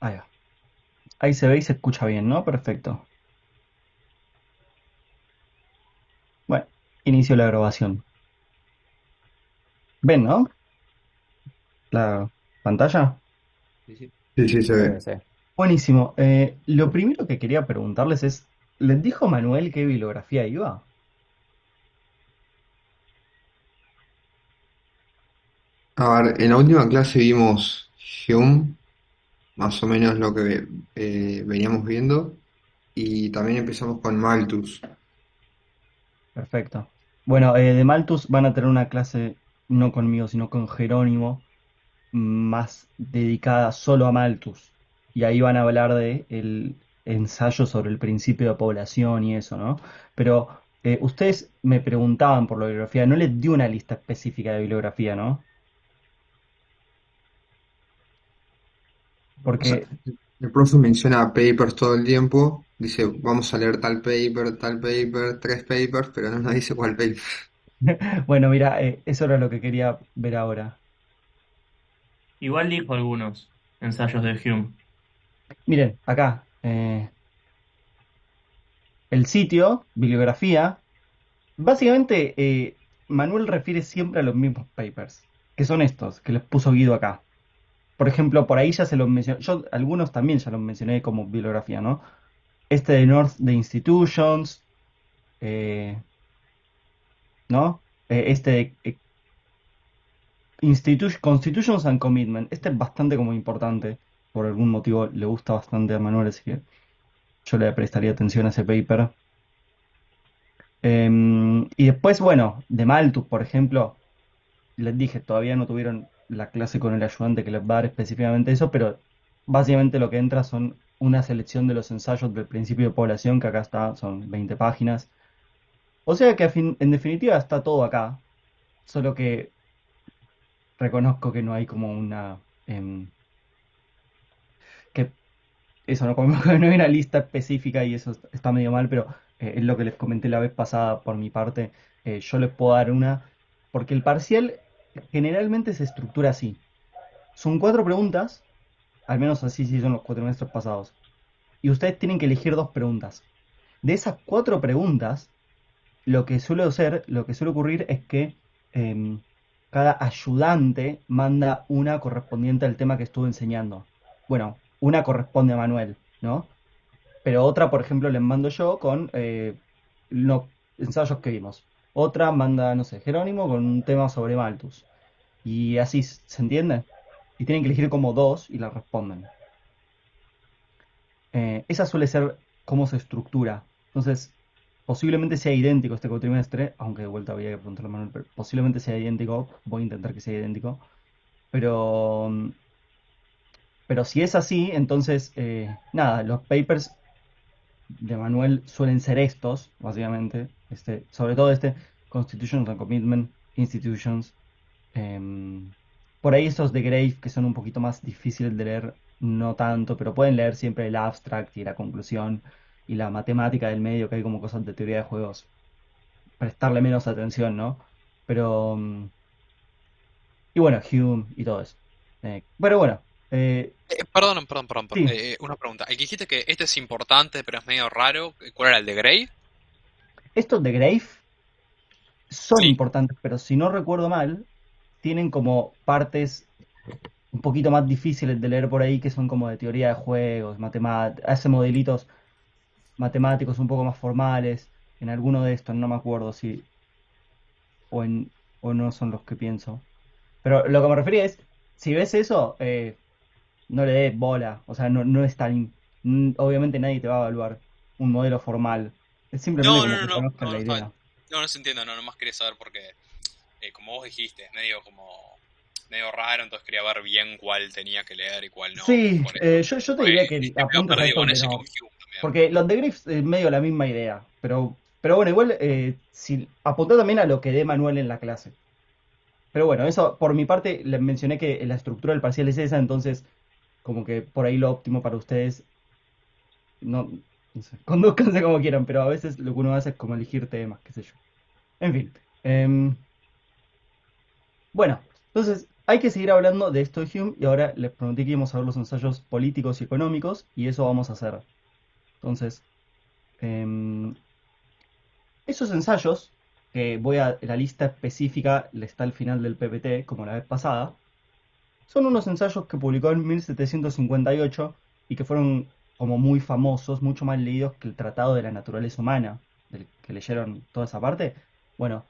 Ahí va. Ahí se ve y se escucha bien, ¿no? Perfecto. Bueno, inicio la grabación. ¿Ven, no? La pantalla. Sí, sí. Sí, sí, se Se ve, ve. se ve. Buenísimo. Lo primero que quería preguntarles es, ¿les dijo Manuel qué bibliografía iba? A ver, en la última clase vimos Hume, más o menos lo que veníamos viendo, y también empezamos con Malthus. Perfecto. Bueno, de Malthus van a tener una clase no conmigo, sino con Jerónimo, más dedicada solo a Malthus. Y ahí van a hablar de el ensayo sobre el principio de población y eso, ¿no? Pero ustedes me preguntaban por la bibliografía, no les di una lista específica de bibliografía, ¿no? O sea, Porque, el profe menciona papers todo el tiempo, dice vamos a leer tal paper, tres papers, pero no nos dice cuál paper. bueno, mira, eso era lo que quería ver ahora. Igual dijo algunos ensayos de Hume. Miren, acá, el sitio, bibliografía, básicamente Manuel refiere siempre a los mismos papers, que son estos, que les puso Guido acá. Por ejemplo, por ahí ya se los mencioné, yo algunos también ya los mencioné como bibliografía, ¿no? Este de North the Institutions, eh, ¿no? Este de Constitutions and Commitment, este es bastante como importante, por algún motivo le gusta bastante a Manuel, así que yo le prestaría atención a ese paper. Y después, bueno, de Malthus, por ejemplo, les dije, todavía no tuvieron la clase con el ayudante que les va a dar específicamente eso, pero básicamente lo que entra son una selección de los ensayos del principio de población, que acá está, son 20 páginas. O sea que en definitiva está todo acá, solo que reconozco que no hay como una... que eso, ¿no? Como que no hay una lista específica y eso está medio mal, pero es lo que les comenté la vez pasada por mi parte. Yo les puedo dar una, porque el parcial generalmente se estructura así. Son cuatro preguntas, al menos así sí son los cuatrimestres pasados. Y ustedes tienen que elegir dos preguntas. De esas cuatro preguntas, lo que suele ocurrir es que em, cada ayudante manda una correspondiente al tema que estuvo enseñando. Bueno, una corresponde a Manuel, ¿no? Pero otra, por ejemplo, les mando yo con los ensayos que vimos. Otra manda, no sé, Jerónimo con un tema sobre Malthus. Y así, ¿se entiende? Y tienen que elegir como dos y la responden. Esa suele ser cómo se estructura. Entonces, posiblemente sea idéntico este cuatrimestre, aunque de vuelta habría que preguntarle a Manuel, pero posiblemente sea idéntico. Voy a intentar que sea idéntico. Pero, pero si es así, entonces, nada, los papers de Manuel suelen ser estos, básicamente. Sobre todo este, Constitutions and Commitment, Institutions. Em, por ahí esos de Grave, que son un poquito más difíciles de leer, no tanto, pero pueden leer siempre el abstract y la conclusión y la matemática del medio, que hay como cosas de teoría de juegos. Prestarle menos atención, ¿no? Pero... y bueno, Hume y todo eso. Pero bueno, eh, Perdón. sí, Una pregunta. El que dijiste que este es importante, pero es medio raro. ¿Cuál era el de Grey? estos de Grave son Sí. importantes, pero si no recuerdo mal, tienen como partes un poquito más difíciles de leer por ahí, que son como de teoría de juegos, matemáticas, hace modelitos matemáticos un poco más formales, en alguno de estos, no me acuerdo si o, en, o no son los que pienso. Pero lo que me refería es, si ves eso, no le des bola, o sea, no es tan... obviamente nadie te va a evaluar un modelo formal, es simplemente como que conozcan la Está bien. idea. No, no se entiende, no, nomás quería saber porque, como vos dijiste, es medio medio raro, entonces quería ver bien cuál tenía que leer y cuál no, Sí, por eso. yo te Porque diría que estoy medio apuntes a perdido estos con de eso y con no. Hume también. Porque los de Griffith es medio la misma idea. Pero bueno, igual si apunta también a lo que dé Manuel en la clase. Pero bueno, eso por mi parte les mencioné que la estructura del parcial es esa, entonces como que por ahí lo óptimo para ustedes, no, no sé, conduzcanse como quieran, pero a veces lo que uno hace es como elegir temas, qué sé yo. En fin. Bueno, entonces hay que seguir hablando de esto de Hume y ahora les prometí que íbamos a ver los ensayos políticos y económicos y eso vamos a hacer. Entonces, em, esos ensayos, que la lista específica está al final del PPT, como la vez pasada, son unos ensayos que publicó en 1758 y que fueron como muy famosos, mucho más leídos que el Tratado de la Naturaleza Humana, del que leyeron toda esa parte. Bueno,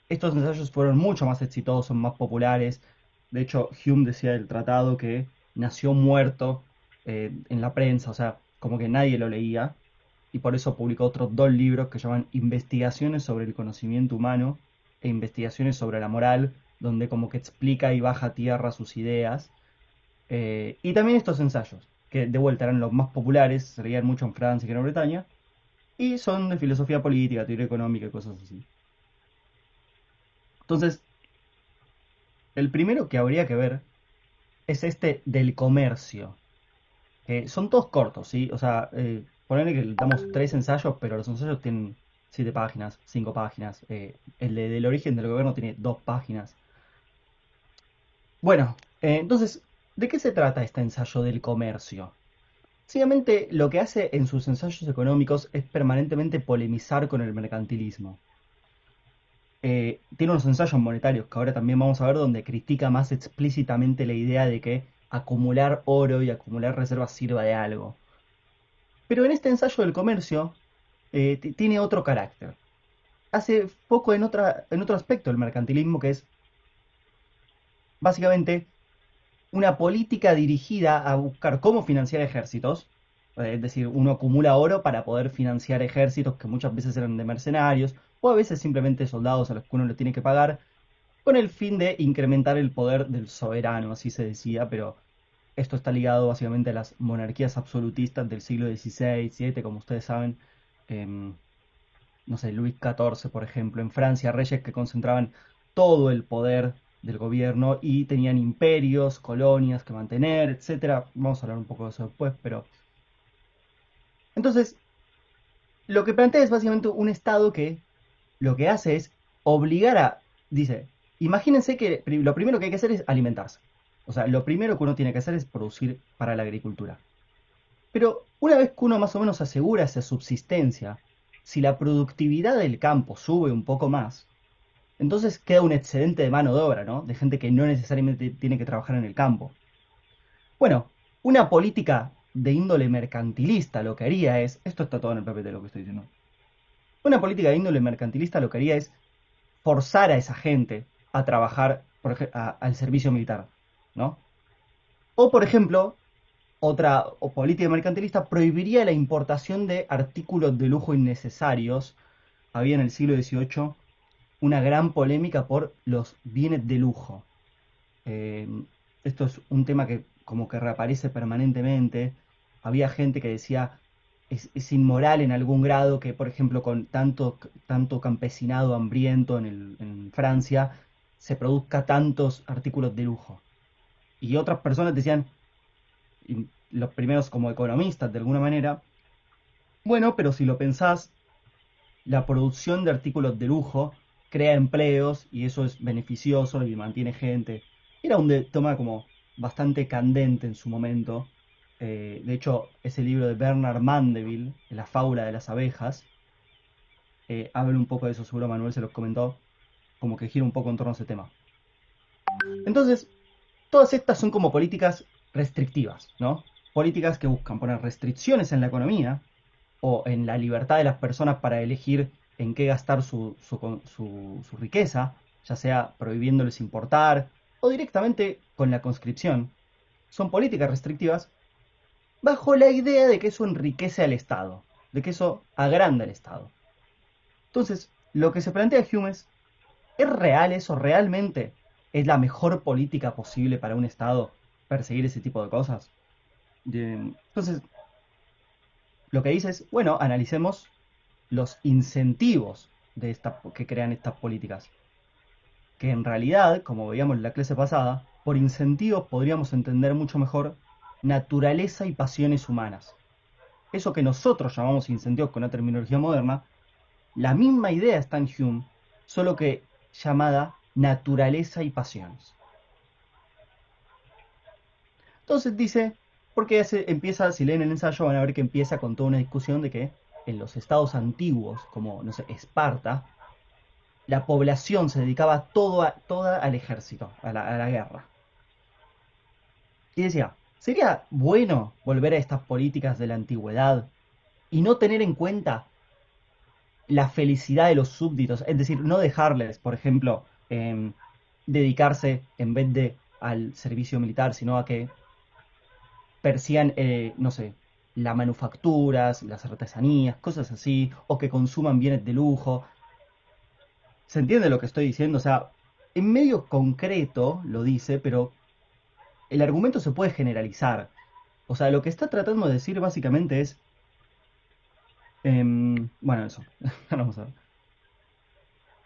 estos ensayos fueron mucho más exitosos, más populares. De hecho, Hume decía del tratado que nació muerto en la prensa, o sea, como que nadie lo leía. Y por eso publicó otros dos libros que llaman Investigaciones sobre el conocimiento humano e Investigaciones sobre la moral, donde como que explica y baja a tierra sus ideas. Y también estos ensayos, que de vuelta eran los más populares, se leían mucho en Francia y en Gran Bretaña, y son de filosofía política, teoría económica y cosas así. Entonces, el primero que habría que ver es este del comercio. Son todos cortos, ¿sí? O sea, ponerle que le damos tres ensayos, pero los ensayos tienen 7 páginas, 5 páginas. Del origen del gobierno tiene 2 páginas. Bueno, entonces, ¿de qué se trata este ensayo del comercio? Básicamente lo que hace en sus ensayos económicos es permanentemente polemizar con el mercantilismo. Tiene unos ensayos monetarios que ahora también vamos a ver donde critica más explícitamente la idea de que acumular oro y acumular reservas sirva de algo. Pero en este ensayo del comercio tiene otro carácter. Hace foco en otro aspecto del mercantilismo que es básicamente una política dirigida a buscar cómo financiar ejércitos. Es decir, uno acumula oro para poder financiar ejércitos que muchas veces eran de mercenarios o a veces simplemente soldados a los que uno le tiene que pagar con el fin de incrementar el poder del soberano, así se decía, pero esto está ligado básicamente a las monarquías absolutistas del siglo XVI, XVII, como ustedes saben. em, no sé, Luis XIV, por ejemplo, en Francia, reyes que concentraban todo el poder del gobierno y tenían imperios, colonias que mantener, etcétera. Vamos a hablar un poco de eso después, pero entonces lo que plantea es básicamente un estado que lo que hace es obligar dice, imagínense que lo primero que hay que hacer es alimentarse. O sea, lo primero que uno tiene que hacer es producir para la agricultura. Pero una vez que uno más o menos asegura esa subsistencia, si la productividad del campo sube un poco más, entonces queda un excedente de mano de obra, ¿no? De gente que no necesariamente tiene que trabajar en el campo. Bueno, una política de índole mercantilista lo que haría es, esto está todo en el PPT lo que estoy diciendo, una política de índole mercantilista lo que haría es forzar a esa gente a trabajar al servicio militar, ¿no? O por ejemplo, otra política mercantilista prohibiría la importación de artículos de lujo innecesarios. Había en el siglo XVIII una gran polémica por los bienes de lujo. Eh, Esto es un tema que como que reaparece permanentemente. Había gente que decía es inmoral en algún grado que, por ejemplo, con tanto campesinado hambriento en Francia, se produzca tantos artículos de lujo. Y otras personas decían, y los primeros como economistas de alguna manera, bueno, pero si lo pensás, la producción de artículos de lujo crea empleos y eso es beneficioso y mantiene gente. Era un tema como bastante candente en su momento. De hecho, ese libro de Bernard Mandeville, La fábula de las abejas, habla un poco de eso, seguro Manuel se los comentó, como que gira un poco en torno a ese tema. Entonces, todas estas son como políticas restrictivas, ¿no? Políticas que buscan poner restricciones en la economía o en la libertad de las personas para elegir en qué gastar su riqueza, ya sea prohibiéndoles importar o directamente con la conscripción. Son políticas restrictivas bajo la idea de que eso enriquece al Estado, de que eso agranda al Estado. Entonces, lo que se plantea Hume ¿es real eso? ¿Realmente es la mejor política posible para un Estado perseguir ese tipo de cosas? Entonces, lo que dice es, bueno, analicemos los incentivos que crean estas políticas. Que en realidad, como veíamos en la clase pasada, por incentivos podríamos entender mucho mejor naturaleza y pasiones humanas. Eso que nosotros llamamos incentivos con una terminología moderna, la misma idea está en Hume, solo que llamada naturaleza y pasiones. Entonces dice, porque empieza, si leen el ensayo van a ver que empieza con toda una discusión de que en los estados antiguos, como, no sé, Esparta, la población se dedicaba toda al ejército, a la guerra. Y decía, ¿sería bueno volver a estas políticas de la antigüedad y no tener en cuenta la felicidad de los súbditos? Es decir, no dejarles, por ejemplo, dedicarse en vez de al servicio militar, sino a que persigan, no sé, las manufacturas, las artesanías, cosas así, o que consuman bienes de lujo. ¿Se entiende lo que estoy diciendo? O sea, en medio concreto lo dice, pero el argumento se puede generalizar. O sea, lo que está tratando de decir básicamente es... bueno, eso. Vamos a ver.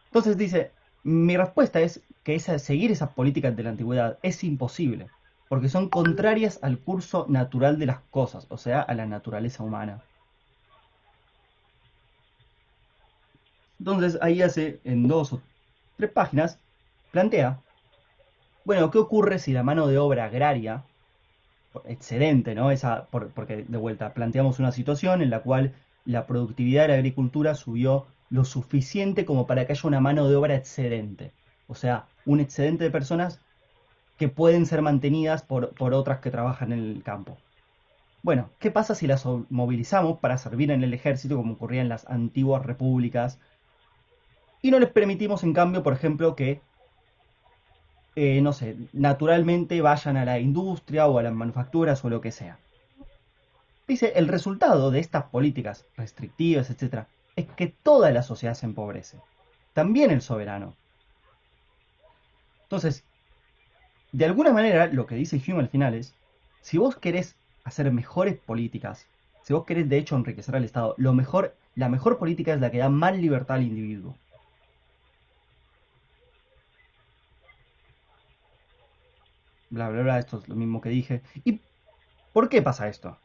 Entonces dice, mi respuesta es que seguir esas políticas de la antigüedad es imposible, porque son contrarias al curso natural de las cosas, o sea, a la naturaleza humana. Entonces ahí hace, en 2 o 3 páginas, plantea, bueno, ¿qué ocurre si la mano de obra agraria, excedente, ¿no? Porque de vuelta, planteamos una situación en la cual la productividad de la agricultura subió lo suficiente como para que haya una mano de obra excedente. O sea, un excedente de personas que pueden ser mantenidas por otras que trabajan en el campo. Bueno, ¿qué pasa si las movilizamos para servir en el ejército como ocurría en las antiguas repúblicas? Y no les permitimos, en cambio, por ejemplo, que, no sé, naturalmente vayan a la industria o a las manufacturas o lo que sea. Dice, el resultado de estas políticas restrictivas, etcétera, es que toda la sociedad se empobrece. También el soberano. Entonces, de alguna manera, lo que dice Hume al final es, si vos querés hacer mejores políticas, si vos querés de hecho enriquecer al Estado, la mejor política es la que da más libertad al individuo. Bla, bla, bla, esto es lo mismo que dije. ¿Y por qué pasa esto?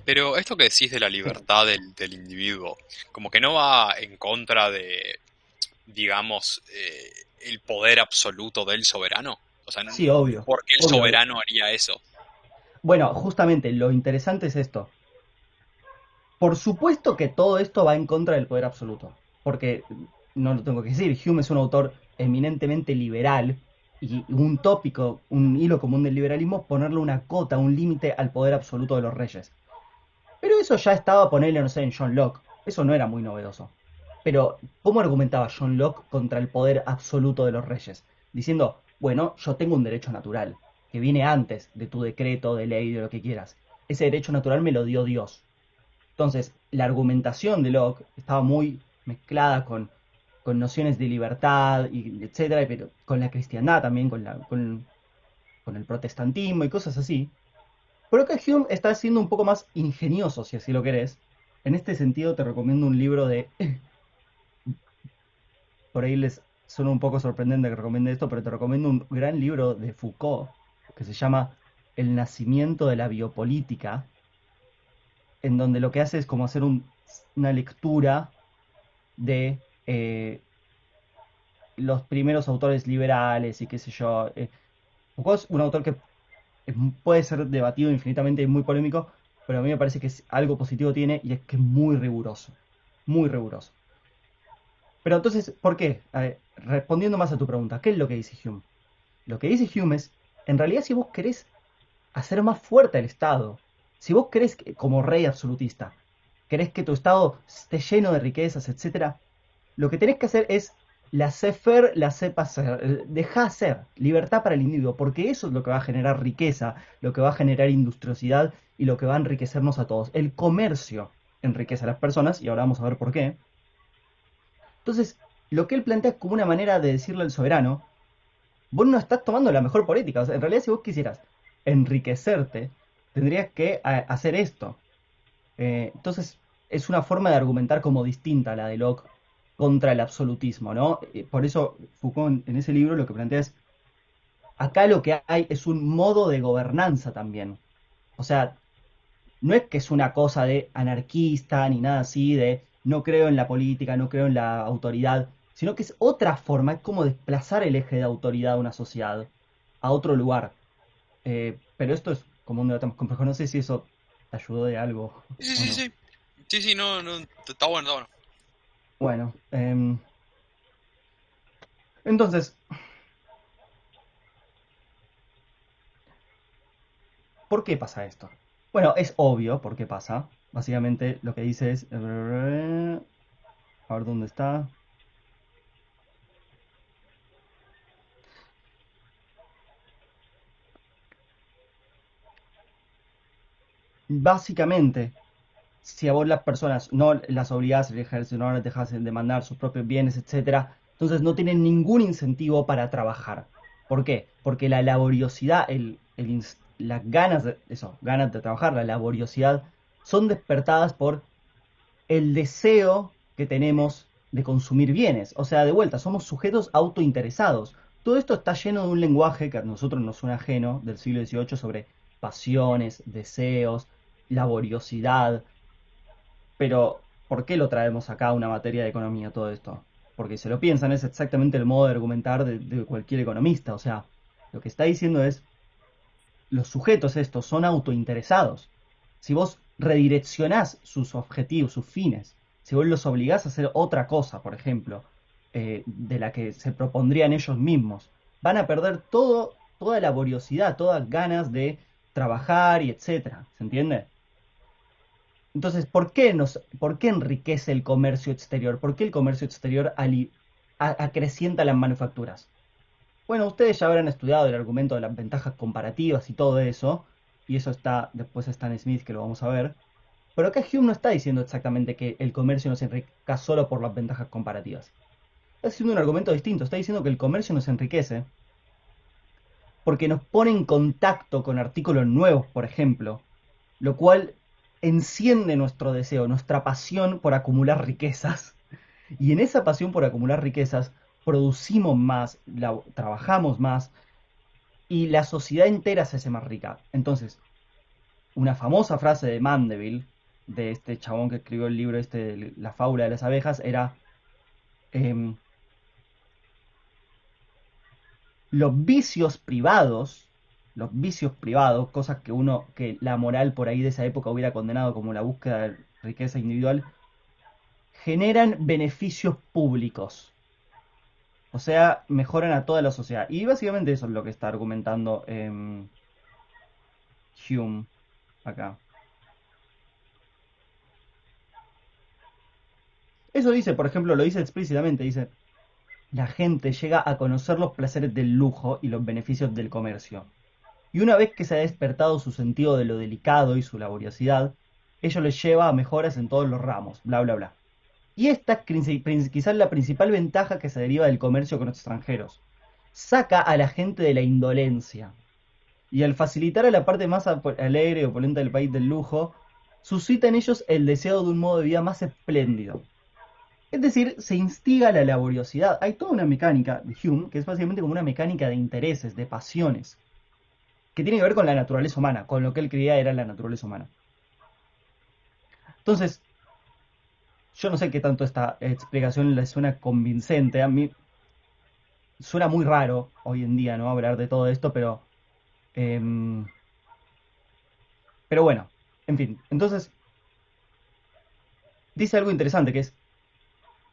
Pero esto que decís de la Sí, libertad del individuo, como que no va en contra de, digamos, el poder absoluto del soberano. O sea, sí, obvio, ¿por qué el obvio, obvio. soberano haría eso? Bueno, justamente lo interesante es esto. Por supuesto que todo esto va en contra del poder absoluto, porque no lo tengo que decir, Hume es un autor eminentemente liberal y un tópico, un hilo común del liberalismo, ponerle una cota, un límite al poder absoluto de los reyes. Pero eso ya estaba, ponerle, no sé, en John Locke, eso no era muy novedoso. Pero, ¿cómo argumentaba John Locke contra el poder absoluto de los reyes? Diciendo, bueno, yo tengo un derecho natural, que viene antes de tu decreto, de ley, de lo que quieras. Ese derecho natural me lo dio Dios. Entonces, la argumentación de Locke estaba muy mezclada con nociones de libertad, y etcétera, pero con la cristiandad también, con el protestantismo y cosas así. Pero que Hume está siendo un poco más ingenioso, si así lo querés. En este sentido, te recomiendo un libro de... Por ahí les suena un poco sorprendente que recomiende esto, pero te recomiendo un gran libro de Foucault que se llama El nacimiento de la biopolítica, en donde lo que hace es como hacer una lectura de los primeros autores liberales y qué sé yo. Foucault es un autor que puede ser debatido infinitamente y muy polémico, pero a mí me parece que algo positivo tiene y es que es muy riguroso. Muy riguroso. Pero entonces, ¿por qué? A ver, respondiendo más a tu pregunta, ¿qué es lo que dice Hume? Lo que dice Hume es, en realidad si vos querés hacer más fuerte el Estado, si vos querés, como rey absolutista, querés que tu Estado esté lleno de riquezas, etcétera, lo que tenés que hacer es laissez-faire, laissez-passer, dejar hacer, libertad para el individuo, porque eso es lo que va a generar riqueza, lo que va a generar industriosidad y lo que va a enriquecernos a todos. El comercio enriquece a las personas y ahora vamos a ver por qué. Entonces, lo que él plantea es como una manera de decirle al soberano, vos no estás tomando la mejor política. O sea, en realidad, si vos quisieras enriquecerte, tendrías que hacer esto. Entonces, es una forma de argumentar como distinta a la de Locke contra el absolutismo, ¿no? Por eso Foucault en ese libro lo que plantea es, acá lo que hay es un modo de gobernanza también. O sea, no es que es una cosa de anarquista ni nada así, de no creo en la política, no creo en la autoridad, sino que es otra forma, es como desplazar el eje de autoridad de una sociedad. a otro lugar. Pero esto es como un debate más complejo. No sé si eso te ayudó de algo Sí, o sí, no. sí. Sí, sí, no, no, está bueno, está bueno. Bueno, entonces, ¿por qué pasa esto? Bueno, es obvio por qué pasa. Básicamente lo que dice es... A ver dónde está. Básicamente, si a vos las personas no las obligás a ejercer, no las dejás demandar sus propios bienes, etcétera, entonces no tienen ningún incentivo para trabajar. ¿Por qué? Porque la laboriosidad, las ganas de, eso, ganas de trabajar, la laboriosidad, son despertadas por el deseo que tenemos de consumir bienes. O sea, de vuelta, somos sujetos autointeresados. Todo esto está lleno de un lenguaje que a nosotros nos suena ajeno del siglo XVIII sobre pasiones, deseos, laboriosidad. Pero, ¿por qué lo traemos acá a una materia de economía todo esto? Porque si lo piensan, es exactamente el modo de argumentar de cualquier economista. O sea, lo que está diciendo es, los sujetos estos son autointeresados. Si vos redireccionás sus objetivos, sus fines, si vos los obligás a hacer otra cosa, por ejemplo, de la que se propondrían ellos mismos, van a perder toda laboriosidad, todas ganas de trabajar y etcétera. ¿Se entiende? Entonces, ¿por qué enriquece el comercio exterior? ¿Por qué el comercio exterior acrecienta las manufacturas? Bueno, ustedes ya habrán estudiado el argumento de las ventajas comparativas y todo eso, y eso después está en Smith, que lo vamos a ver. Pero acá Hume no está diciendo exactamente que el comercio nos enriquezca solo por las ventajas comparativas. Está haciendo un argumento distinto, está diciendo que el comercio nos enriquece porque nos pone en contacto con artículos nuevos, por ejemplo, lo cual enciende nuestro deseo, nuestra pasión por acumular riquezas. Y en esa pasión por acumular riquezas, producimos más, trabajamos más, y la sociedad entera se hace más rica. Entonces, una famosa frase de Mandeville, de este chabón que escribió el libro este, La fábula de las abejas, era em, los vicios privados, cosas que la moral por ahí de esa época hubiera condenado como la búsqueda de riqueza individual, generan beneficios públicos. O sea, mejoran a toda la sociedad. Y básicamente eso es lo que está argumentando Hume acá. Eso dice, por ejemplo, lo dice explícitamente, dice, la gente llega a conocer los placeres del lujo y los beneficios del comercio. Y una vez que se ha despertado su sentido de lo delicado y su laboriosidad, ello les lleva a mejoras en todos los ramos, bla, bla, bla. Y esta es quizás la principal ventaja que se deriva del comercio con extranjeros. Saca a la gente de la indolencia. Y al facilitar a la parte más alegre y opulenta del país del lujo, suscita en ellos el deseo de un modo de vida más espléndido. Es decir, se instiga la laboriosidad. Hay toda una mecánica de Hume que es básicamente como una mecánica de intereses, de pasiones, que tiene que ver con la naturaleza humana, con lo que él creía era la naturaleza humana. Entonces, yo no sé qué tanto esta explicación le suena convincente. A mí suena muy raro hoy en día, ¿no? Hablar de todo esto, em, pero bueno, en fin. Entonces, dice algo interesante que es,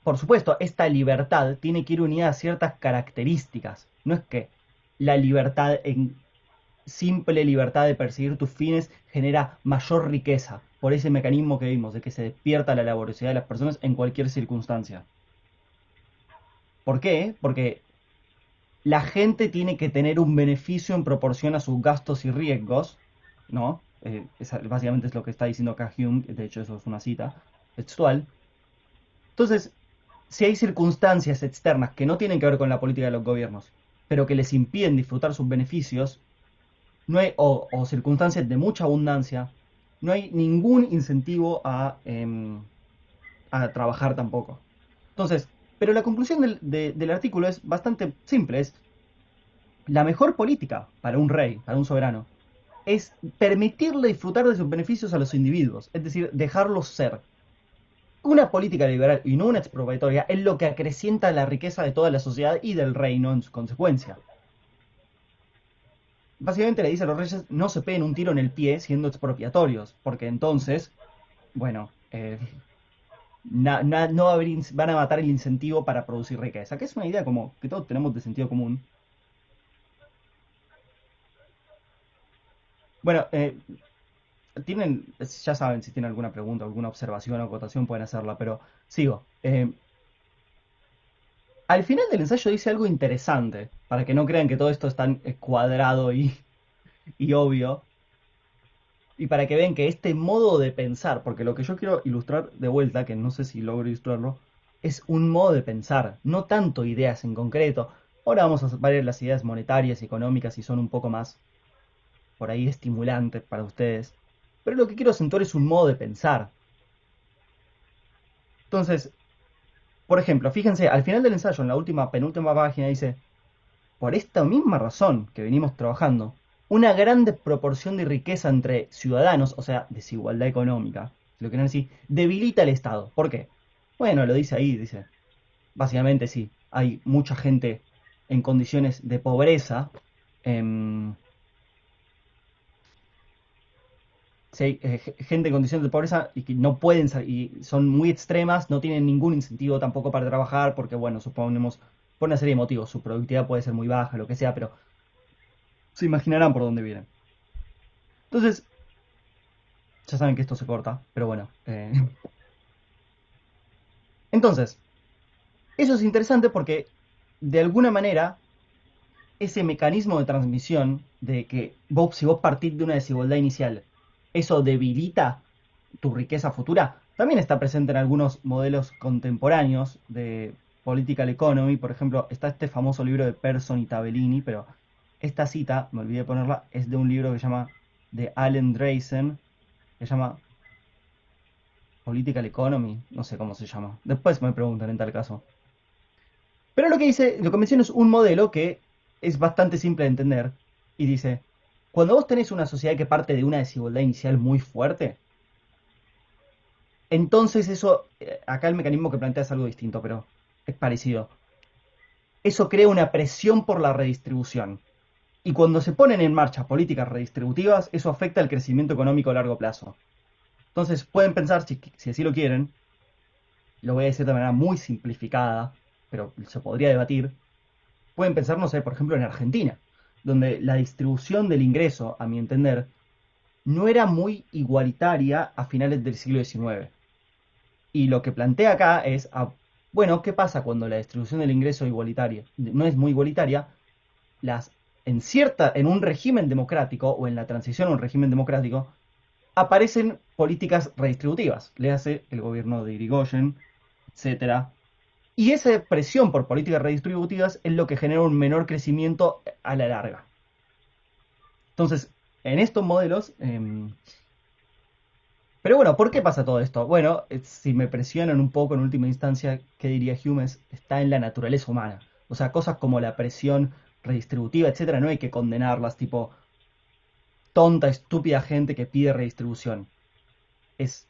por supuesto, esta libertad tiene que ir unida a ciertas características. No es que la libertad en simple libertad de perseguir tus fines genera mayor riqueza por ese mecanismo que vimos, de que se despierta la laboriosidad de las personas en cualquier circunstancia. ¿Por qué? Porque la gente tiene que tener un beneficio en proporción a sus gastos y riesgos, ¿no? Básicamente es lo que está diciendo acá Hume, de hecho eso es una cita textual. Entonces, si hay circunstancias externas que no tienen que ver con la política de los gobiernos, pero que les impiden disfrutar sus beneficios, no hay, o circunstancias de mucha abundancia, no hay ningún incentivo a trabajar tampoco. Entonces, pero la conclusión del artículo es bastante simple, es la mejor política para un rey, para un soberano, es permitirle disfrutar de sus beneficios a los individuos, es decir, dejarlos ser. Una política liberal y no una expropiatoria es lo que acrecienta la riqueza de toda la sociedad y del reino en su consecuencia. básicamente le dice a los reyes no se peguen un tiro en el pie siendo expropiatorios, porque entonces, bueno, no va a haber van a matar el incentivo para producir riqueza, que es una idea como que todos tenemos de sentido común. Bueno, ya saben, si tienen alguna pregunta, alguna observación o acotación pueden hacerla, pero sigo. Al final del ensayo dice algo interesante, para que no crean que todo esto es tan cuadrado y obvio, y para que vean que este modo de pensar, porque lo que yo quiero ilustrar de vuelta, que no sé si logro ilustrarlo, es un modo de pensar, no tanto ideas en concreto. Ahora vamos a ver las ideas monetarias y económicas y son un poco más, por ahí, estimulantes para ustedes. Pero lo que quiero acentuar es un modo de pensar. Entonces, por ejemplo, fíjense, al final del ensayo, en la penúltima página, dice: por esta misma razón que venimos trabajando, una gran desproporción de riqueza entre ciudadanos, o sea, desigualdad económica, si lo quieren decir, debilita el Estado. ¿Por qué? Bueno, lo dice ahí, dice. Básicamente sí, hay mucha gente en condiciones de pobreza. em, Si hay gente en condiciones de pobreza y que no pueden y son muy extremas, no tienen ningún incentivo tampoco para trabajar, porque bueno, suponemos, por una serie de motivos, su productividad puede ser muy baja, lo que sea, pero se imaginarán por dónde vienen. Entonces, ya saben que esto se corta, pero bueno. Entonces, eso es interesante porque, de alguna manera, ese mecanismo de transmisión de que si vos partís de una desigualdad inicial, eso debilita tu riqueza futura, también está presente en algunos modelos contemporáneos de political economy. Por ejemplo, está este famoso libro de Persson y Tabellini, pero esta cita, me olvidé de ponerla, es de un libro que se llama, de Alan Dreisen, que se llama Political Economy, no sé cómo se llama. Después me preguntan en tal caso. Pero lo que menciona es un modelo que es bastante simple de entender y dice: cuando vos tenés una sociedad que parte de una desigualdad inicial muy fuerte, entonces eso, acá el mecanismo que plantea es algo distinto, pero es parecido. Eso crea una presión por la redistribución. Y cuando se ponen en marcha políticas redistributivas, eso afecta el crecimiento económico a largo plazo. Entonces pueden pensar, si así lo quieren, lo voy a decir de manera muy simplificada, pero se podría debatir, pueden pensar, no sé, por ejemplo, en Argentina, donde la distribución del ingreso, a mi entender, no era muy igualitaria a finales del siglo XIX. Y lo que plantea acá es, bueno, ¿qué pasa cuando la distribución del ingreso igualitaria no es muy igualitaria? En un régimen democrático o en la transición a un régimen democrático, aparecen políticas redistributivas. Le hace el gobierno de Irigoyen, etcétera. Y esa presión por políticas redistributivas es lo que genera un menor crecimiento a la larga. Entonces, en estos modelos... pero bueno, ¿por qué pasa todo esto? Bueno, si me presionan un poco en última instancia, ¿qué diría Hume? Está en la naturaleza humana. O sea, cosas como la presión redistributiva, etcétera, no hay que condenarlas, tipo tonta, estúpida gente que pide redistribución. Es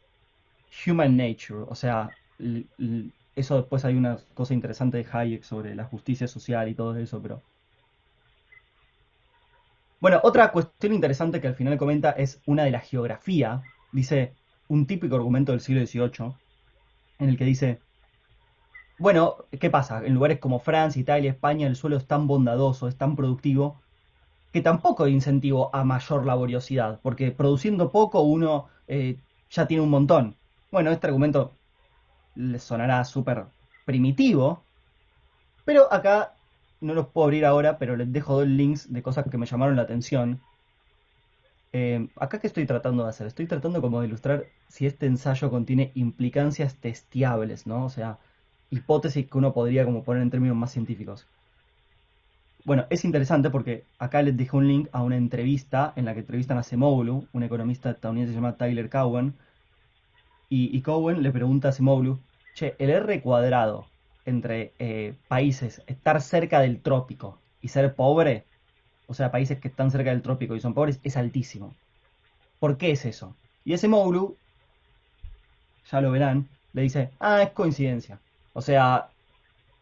human nature. O sea, eso después hay una cosa interesante de Hayek sobre la justicia social y todo eso, pero... Bueno, otra cuestión interesante que al final comenta es una de la geografía. Dice un típico argumento del siglo XVIII, en el que dice: bueno, ¿qué pasa? En lugares como Francia, Italia, España, el suelo es tan bondadoso, es tan productivo, que tampoco hay incentivo a mayor laboriosidad, porque produciendo poco uno ya tiene un montón. Bueno, este argumento les sonará súper primitivo, pero acá no los puedo abrir ahora, pero les dejo dos links de cosas que me llamaron la atención. Acá, ¿qué estoy tratando de hacer? Estoy tratando como de ilustrar si este ensayo contiene implicancias testeables, ¿no? O sea, hipótesis que uno podría como poner en términos más científicos. Bueno, es interesante porque acá les dejé un link a una entrevista en la que entrevistan a Acemoglu, un economista estadounidense llamado Tyler Cowen, y Cowen le pregunta a Acemoglu: che, el R cuadrado entre países estar cerca del trópico y ser pobre, o sea, países que están cerca del trópico y son pobres, es altísimo. ¿Por qué es eso? Y Acemoglu, ya lo verán, le dice: es coincidencia. O sea,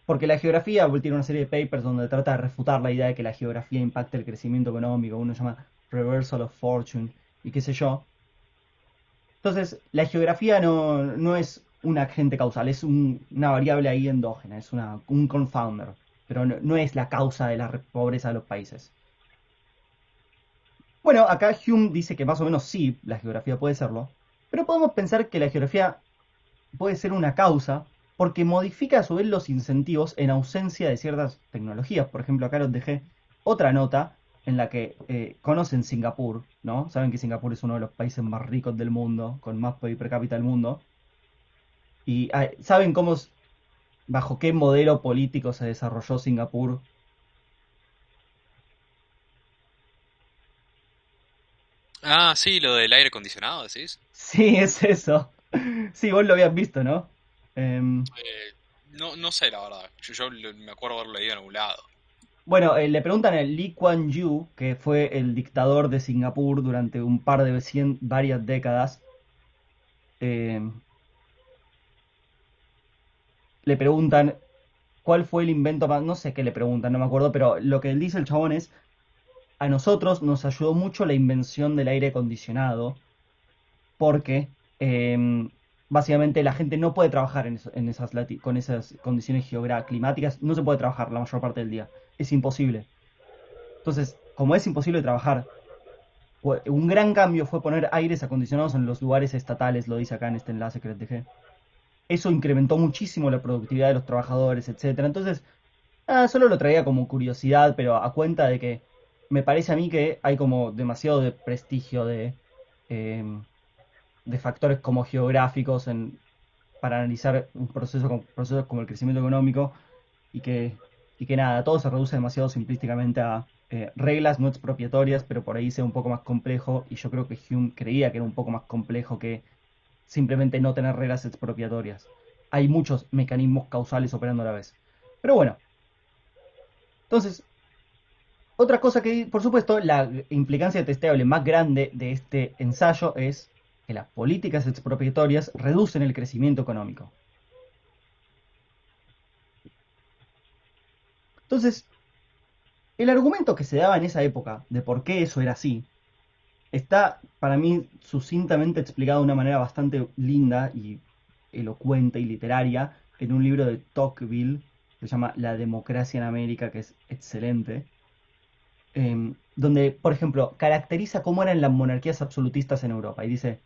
Porque la geografía, Bull tiene una serie de papers donde trata de refutar la idea de que la geografía impacta el crecimiento económico, uno llama reversal of fortune y qué sé yo. Entonces, la geografía no es un agente causal, es una variable ahí endógena, es un confounder, pero no es la causa de la pobreza de los países. Bueno, acá Hume dice que más o menos sí, la geografía puede serlo, pero podemos pensar que la geografía puede ser una causa porque modifica a su vez los incentivos en ausencia de ciertas tecnologías. Por ejemplo, acá les dejé otra nota en la que conocen Singapur, ¿no? Saben que Singapur es uno de los países más ricos del mundo, con más PIB per cápita del mundo. Y saben bajo qué modelo político se desarrolló Singapur. Ah, sí, lo del aire acondicionado, decís. Sí, es eso. Sí, vos lo habías visto, ¿no? Em, No, no sé, la verdad. Me acuerdo haberlo leído en algún lado. Bueno, le preguntan a Lee Kuan Yew, que fue el dictador de Singapur durante un par de varias décadas. eh, Le preguntan cuál fue el invento más, no sé qué le preguntan, no me acuerdo, pero lo que él dice el chabón es, a nosotros nos ayudó mucho la invención del aire acondicionado, porque básicamente la gente no puede trabajar con esas condiciones climáticas, no se puede trabajar la mayor parte del día, es imposible. Entonces, como es imposible trabajar, un gran cambio fue poner aires acondicionados en los lugares estatales, lo dice acá en este enlace que les dejé. Eso incrementó muchísimo la productividad de los trabajadores, etcétera. Entonces, solo lo traía como curiosidad, pero a cuenta de que me parece a mí que hay como demasiado de prestigio em, de factores como geográficos para analizar procesos como el crecimiento económico y que nada, todo se reduce demasiado simplísticamente a reglas no expropiatorias, pero por ahí sea un poco más complejo y yo creo que Hume creía que era un poco más complejo que simplemente no tener reglas expropiatorias. Hay muchos mecanismos causales operando a la vez. Pero bueno, entonces, otra cosa que, por supuesto, la implicancia testeable más grande de este ensayo es que las políticas expropiatorias reducen el crecimiento económico. Entonces, el argumento que se daba en esa época de por qué eso era así, está para mí sucintamente explicado de una manera bastante linda y elocuente y literaria en un libro de Tocqueville que se llama La democracia en América, que es excelente, donde, por ejemplo, caracteriza cómo eran las monarquías absolutistas en Europa y dice,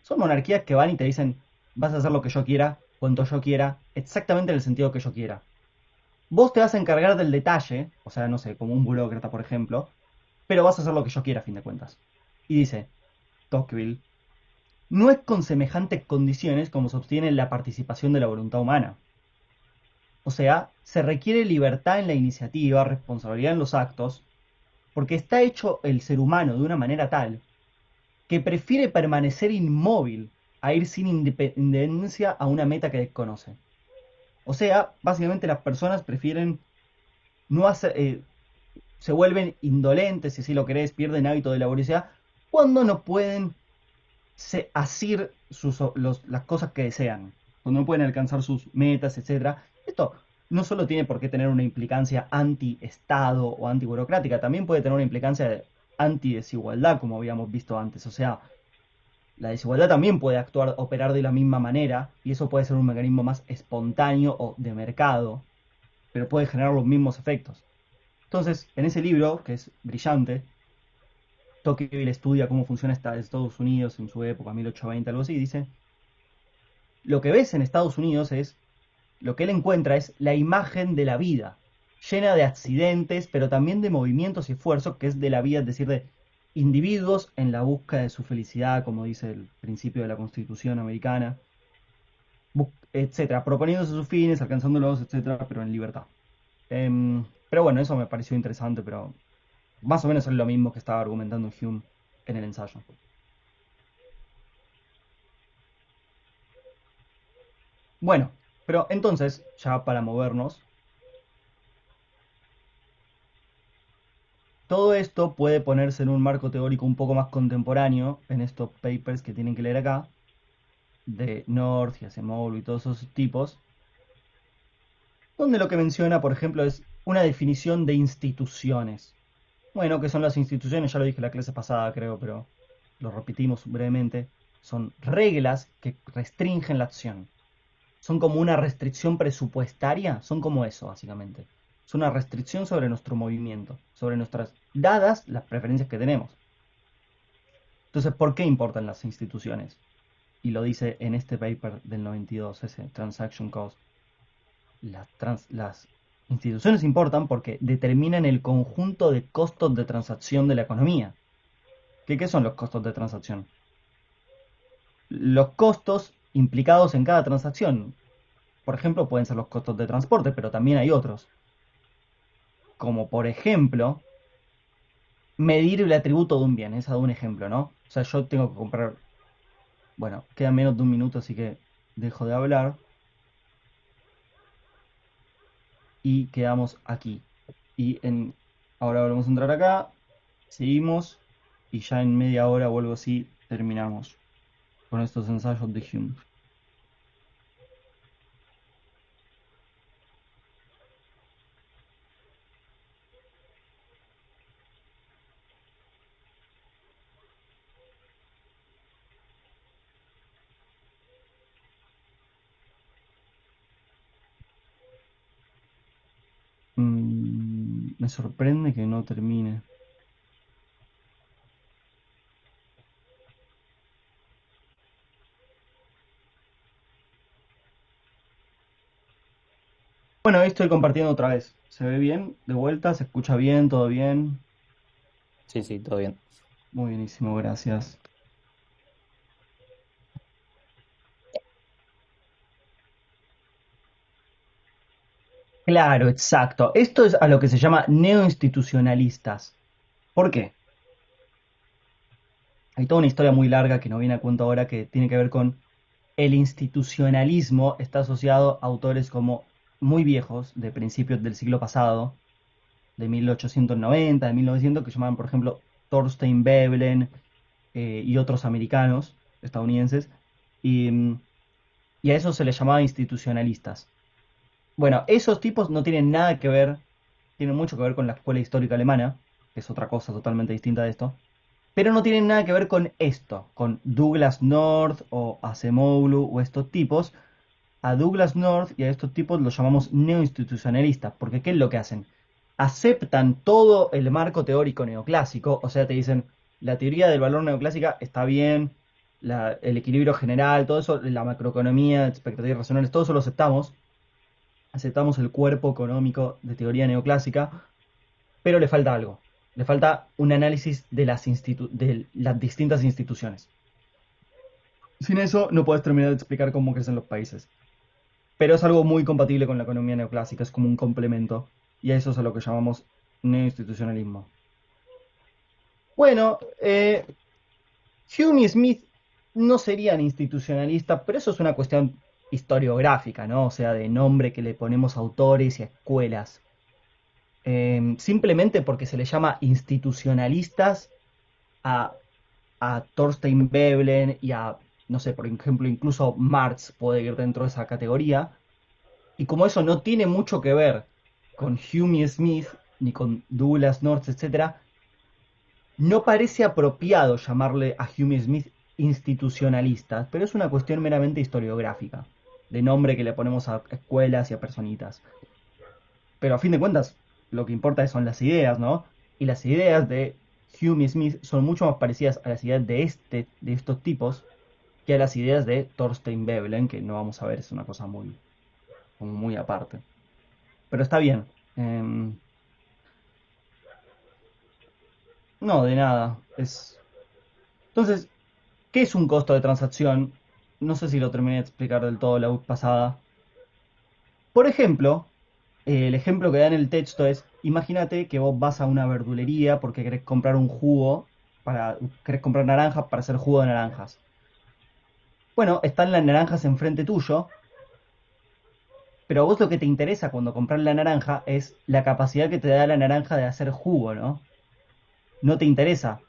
son monarquías que van y te dicen, vas a hacer lo que yo quiera, cuanto yo quiera, exactamente en el sentido que yo quiera. Vos te vas a encargar del detalle, o sea, no sé, como un burócrata, por ejemplo, pero vas a hacer lo que yo quiera a fin de cuentas. Y dice, Tocqueville, no es con semejantes condiciones como se obtiene la participación de la voluntad humana. O sea, se requiere libertad en la iniciativa, responsabilidad en los actos, porque está hecho el ser humano de una manera tal que prefiere permanecer inmóvil a ir sin independencia a una meta que desconoce. O sea, básicamente las personas prefieren no hacer, se vuelven indolentes, si así lo querés, pierden hábito de laboriosidad, cuando no pueden hacer las cosas que desean, cuando no pueden alcanzar sus metas, etc. Esto no solo tiene por qué tener una implicancia anti-Estado o anti-burocrática, también puede tener una implicancia de anti-desigualdad, como habíamos visto antes. O sea, la desigualdad también puede operar de la misma manera, y eso puede ser un mecanismo más espontáneo o de mercado, pero puede generar los mismos efectos. Entonces, en ese libro, que es brillante, Tocqueville estudia cómo funciona Estados Unidos en su época, 1820, algo así, y dice, lo que ves en Estados Unidos es, lo que él encuentra es la imagen de la vida, llena de accidentes, pero también de movimientos y esfuerzos, que es de la vida, es decir, de individuos en la búsqueda de su felicidad, como dice el principio de la Constitución americana, etcétera, proponiéndose sus fines, alcanzándolos, etcétera, pero en libertad. Pero bueno, eso me pareció interesante, pero más o menos es lo mismo que estaba argumentando Hume en el ensayo. Bueno, pero entonces, ya para movernos, todo esto puede ponerse en un marco teórico un poco más contemporáneo en estos papers que tienen que leer acá, de North y Acemoglu y todos esos tipos, donde lo que menciona, por ejemplo, es una definición de instituciones. Bueno, ¿qué son las instituciones? Ya lo dije en la clase pasada, creo, pero lo repetimos brevemente. Son reglas que restringen la acción. Son como una restricción presupuestaria, son como eso, básicamente. Es una restricción sobre nuestro movimiento, sobre nuestras, dadas las preferencias que tenemos. Entonces, ¿por qué importan las instituciones? Y lo dice en este paper del 92, ese Transaction Cost. Las instituciones importan porque determinan el conjunto de costos de transacción de la economía. ¿Qué son los costos de transacción? Los costos implicados en cada transacción. Por ejemplo, pueden ser los costos de transporte, pero también hay otros. Como por ejemplo, medir el atributo de un bien. Esa de un ejemplo, ¿no? O sea, yo tengo que comprar. Bueno, queda menos de un minuto, así que dejo de hablar. Y quedamos aquí. Ahora volvemos a entrar acá. Seguimos. Y ya en media hora o algo así terminamos con estos ensayos de Hume. Me sorprende que no termine. Bueno, ahí estoy compartiendo otra vez. ¿Se ve bien? ¿De vuelta? ¿Se escucha bien? ¿Todo bien? Sí, sí, todo bien. Muy bienísimo, gracias. Claro, exacto. Esto es a lo que se llama neoinstitucionalistas. ¿Por qué? Hay toda una historia muy larga que no viene a cuento ahora que tiene que ver con el institucionalismo. Está asociado a autores como muy viejos, de principios del siglo pasado, de 1890, de 1900, que llamaban, por ejemplo, Thorstein Veblen y otros americanos, estadounidenses, y, y a eso se les llamaba institucionalistas. Bueno, esos tipos no tienen nada que ver, tienen mucho que ver con la escuela histórica alemana, que es otra cosa totalmente distinta de esto, pero no tienen nada que ver con esto, con Douglas North o Acemoglu o estos tipos. A Douglas North y a estos tipos los llamamos neoinstitucionalistas, porque ¿qué es lo que hacen? Aceptan todo el marco teórico neoclásico, o sea, te dicen, la teoría del valor neoclásica está bien, el equilibrio general, todo eso, la macroeconomía, expectativas racionales, todo eso lo aceptamos el cuerpo económico de teoría neoclásica, pero le falta algo, le falta un análisis de las distintas instituciones. Sin eso no puedes terminar de explicar cómo crecen los países. Pero es algo muy compatible con la economía neoclásica, es como un complemento. Y a eso es a lo que llamamos neoinstitucionalismo. Bueno, Hume y Smith no serían institucionalistas, pero eso es una cuestión historiográfica, ¿no? O sea, de nombre que le ponemos a autores y a escuelas. Simplemente porque se le llama institucionalistas a, a Thorstein Veblen y a, no sé, por ejemplo, incluso Marx puede ir dentro de esa categoría. Y como eso no tiene mucho que ver con Hume y Smith, ni con Douglas North, etc., no parece apropiado llamarle a Hume y Smith institucionalistas, pero es una cuestión meramente historiográfica, de nombre que le ponemos a escuelas y a personitas. Pero a fin de cuentas, lo que importa son las ideas, ¿no? Y las ideas de Hume y Smith son mucho más parecidas a las ideas de estos tipos que a las ideas de Thorstein Veblen, que no vamos a ver, es una cosa como muy aparte. Pero está bien. No, de nada. Entonces, ¿qué es un costo de transacción? No sé si lo terminé de explicar del todo la vez pasada. Por ejemplo, el ejemplo que da en el texto es, imagínate que vos vas a una verdulería porque querés comprar un jugo, querés comprar naranjas para hacer jugo de naranjas. Bueno, están las naranjas enfrente tuyo, pero a vos lo que te interesa cuando compras la naranja es la capacidad que te da la naranja de hacer jugo, ¿no? No te interesa,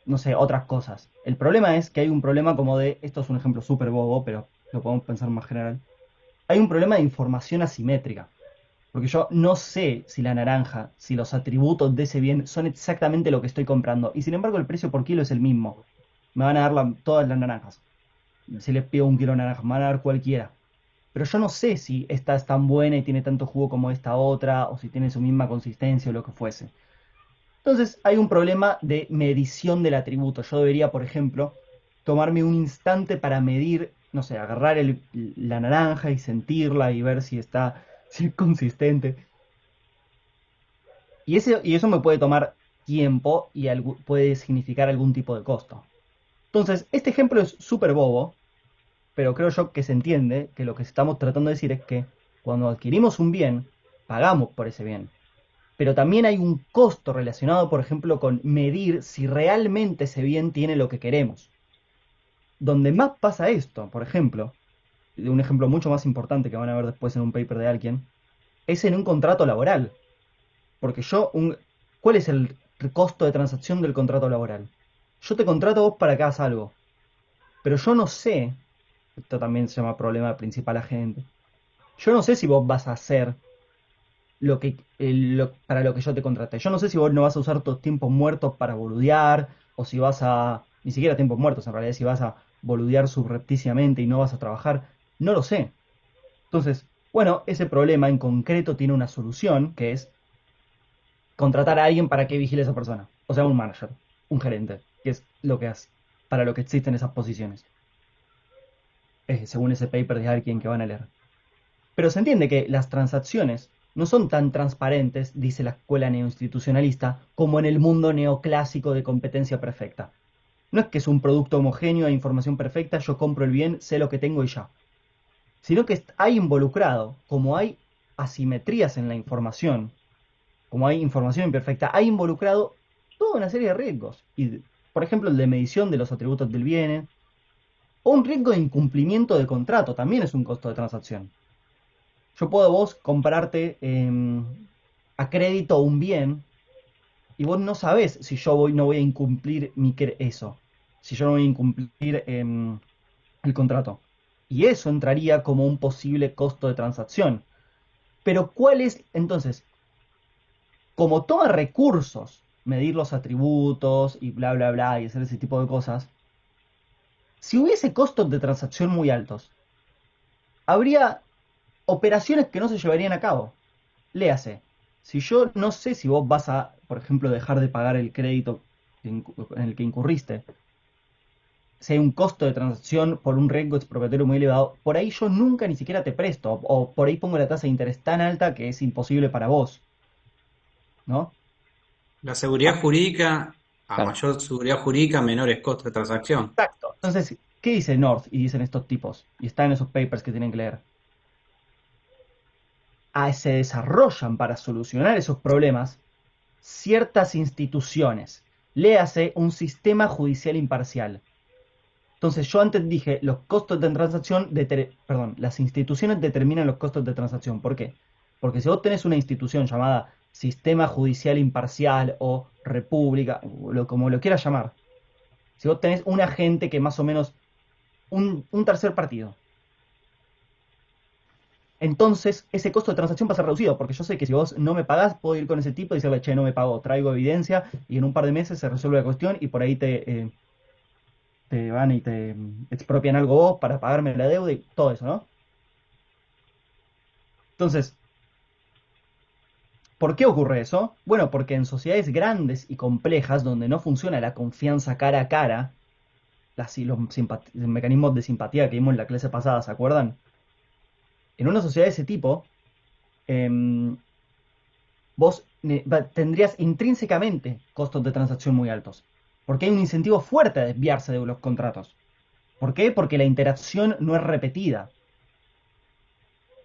no sé, otras cosas. El problema es que hay un problema como de, esto es un ejemplo súper bobo, pero lo podemos pensar más general. hay un problema de información asimétrica. Porque yo no sé si la naranja, si los atributos de ese bien son exactamente lo que estoy comprando. Y sin embargo el precio por kilo es el mismo. Me van a dar todas las naranjas. Si les pido un kilo de naranjas, me van a dar cualquiera. Pero yo no sé si esta es tan buena y tiene tanto jugo como esta otra, o si tiene su misma consistencia o lo que fuese. Entonces hay un problema de medición del atributo. Yo debería, por ejemplo, tomarme un instante para medir, no sé, agarrar la naranja y sentirla y ver si está, si es consistente. Y eso me puede tomar tiempo y puede significar algún tipo de costo. Entonces, este ejemplo es súper bobo, pero creo yo que se entiende que lo que estamos tratando de decir es que cuando adquirimos un bien, pagamos por ese bien. Pero también hay un costo relacionado, por ejemplo, con medir si realmente ese bien tiene lo que queremos. Donde más pasa esto, por ejemplo, de un ejemplo mucho más importante que van a ver después en un paper de alguien, es en un contrato laboral. Porque ¿cuál es el costo de transacción del contrato laboral? Yo te contrato a vos para que hagas algo, pero yo no sé, esto también se llama problema principal agente, yo no sé si vos vas a hacer para lo que yo te contraté. Yo no sé si vos no vas a usar tus tiempos muertos para boludear, o si vas a, ni siquiera tiempos muertos en realidad, si vas a boludear subrepticiamente y no vas a trabajar, no lo sé. Entonces, bueno, ese problema en concreto tiene una solución, que es contratar a alguien para que vigile a esa persona. O sea, un manager, un gerente, que es lo que hace, para lo que existen esas posiciones. Según ese paper de alguien que van a leer. Pero se entiende que las transacciones no son tan transparentes, dice la escuela neoinstitucionalista, como en el mundo neoclásico de competencia perfecta. No es que es un producto homogéneo e información perfecta, yo compro el bien, sé lo que tengo y ya. Sino que hay involucrado, como hay asimetrías en la información, como hay información imperfecta, hay involucrado toda una serie de riesgos. Y, por ejemplo, el de medición de los atributos del bien, o un riesgo de incumplimiento de contrato, también es un costo de transacción. Yo puedo vos comprarte a crédito un bien y vos no sabés si yo no voy a incumplir eso, si yo no voy a incumplir el contrato. Y eso entraría como un posible costo de transacción. Pero ¿cuál es entonces? Como toma recursos medir los atributos y bla bla bla y hacer ese tipo de cosas, si hubiese costos de transacción muy altos, habría operaciones que no se llevarían a cabo. Léase, si yo no sé si vos vas a, por ejemplo, dejar de pagar el crédito en el que incurriste, si hay un costo de transacción por un riesgo expropiatorio muy elevado, por ahí yo nunca ni siquiera te presto, o por ahí pongo la tasa de interés tan alta que es imposible para vos, ¿no? La seguridad jurídica, a Claro. mayor seguridad jurídica, menores costos de transacción. Exacto. Entonces, ¿qué dice North y dicen estos tipos? Y está en esos papers que tienen que leer. Se desarrollan para solucionar esos problemas ciertas instituciones. Léase un sistema judicial imparcial. Entonces yo antes dije, los costos de transacción, las instituciones determinan los costos de transacción. ¿Por qué? Porque si vos tenés una institución llamada sistema judicial imparcial o república, como lo quieras llamar, si vos tenés un agente que más o menos, un tercer partido, entonces ese costo de transacción va a ser reducido, porque yo sé que si vos no me pagás, puedo ir con ese tipo y decirle, che, no me pagó, traigo evidencia, y en un par de meses se resuelve la cuestión y por ahí te van y te expropian algo vos para pagarme la deuda y todo eso, ¿no? Entonces, ¿por qué ocurre eso? Bueno, porque en sociedades grandes y complejas, donde no funciona la confianza cara a cara, los mecanismos de simpatía que vimos en la clase pasada, ¿se acuerdan? En una sociedad de ese tipo, vos tendrías intrínsecamente costos de transacción muy altos. Porque hay un incentivo fuerte a desviarse de los contratos. ¿Por qué? Porque la interacción no es repetida.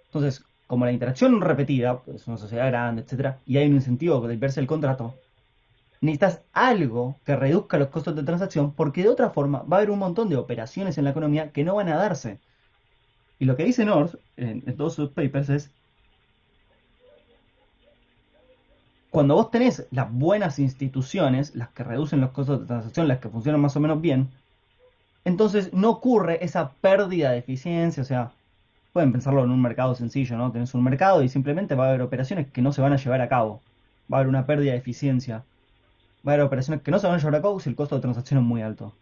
Entonces, como la interacción no es repetida, es una sociedad grande, etcétera, y hay un incentivo de desviarse del contrato, necesitas algo que reduzca los costos de transacción, porque de otra forma va a haber un montón de operaciones en la economía que no van a darse. Y lo que dice North en todos sus papers es, cuando vos tenés las buenas instituciones, las que reducen los costos de transacción, las que funcionan más o menos bien, entonces no ocurre esa pérdida de eficiencia, o sea, Pueden pensarlo en un mercado sencillo, ¿no? Tenés un mercado y simplemente va a haber operaciones que no se van a llevar a cabo. Va a haber una pérdida de eficiencia. Va a haber operaciones que no se van a llevar a cabo si el costo de transacción es muy alto.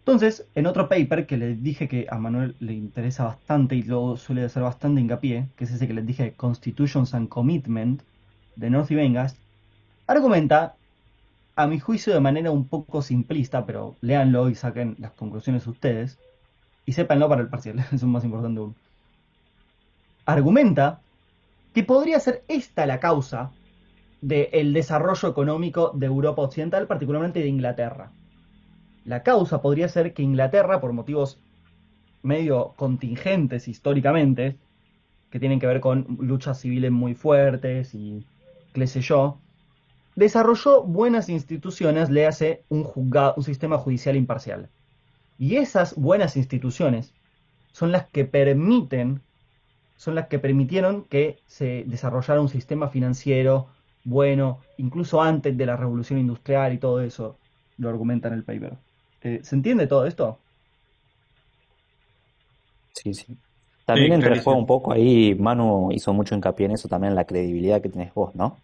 Entonces, en otro paper que les dije que a Manuel le interesa bastante y luego suele hacer bastante hincapié, que es ese que les dije Constitutions and Commitment de North y Vengas, argumenta, a mi juicio de manera un poco simplista, pero léanlo y saquen las conclusiones ustedes, y sépanlo para el parcial, eso es más importante aún. Argumenta que podría ser esta la causa del desarrollo económico de Europa Occidental, particularmente de Inglaterra. La causa podría ser que Inglaterra, por motivos medio contingentes históricamente, que tienen que ver con luchas civiles muy fuertes y qué sé yo, desarrolló buenas instituciones, le hace un sistema judicial imparcial. Y esas buenas instituciones son las que permitieron que se desarrollara un sistema financiero bueno, incluso antes de la revolución industrial y todo eso, lo argumenta en el paper. ¿Se entiende todo esto? Sí, sí. También Sí, entra en juego un clarísimo. poco ahí, Manu hizo mucho hincapié en eso también, la credibilidad que tenés vos, ¿no?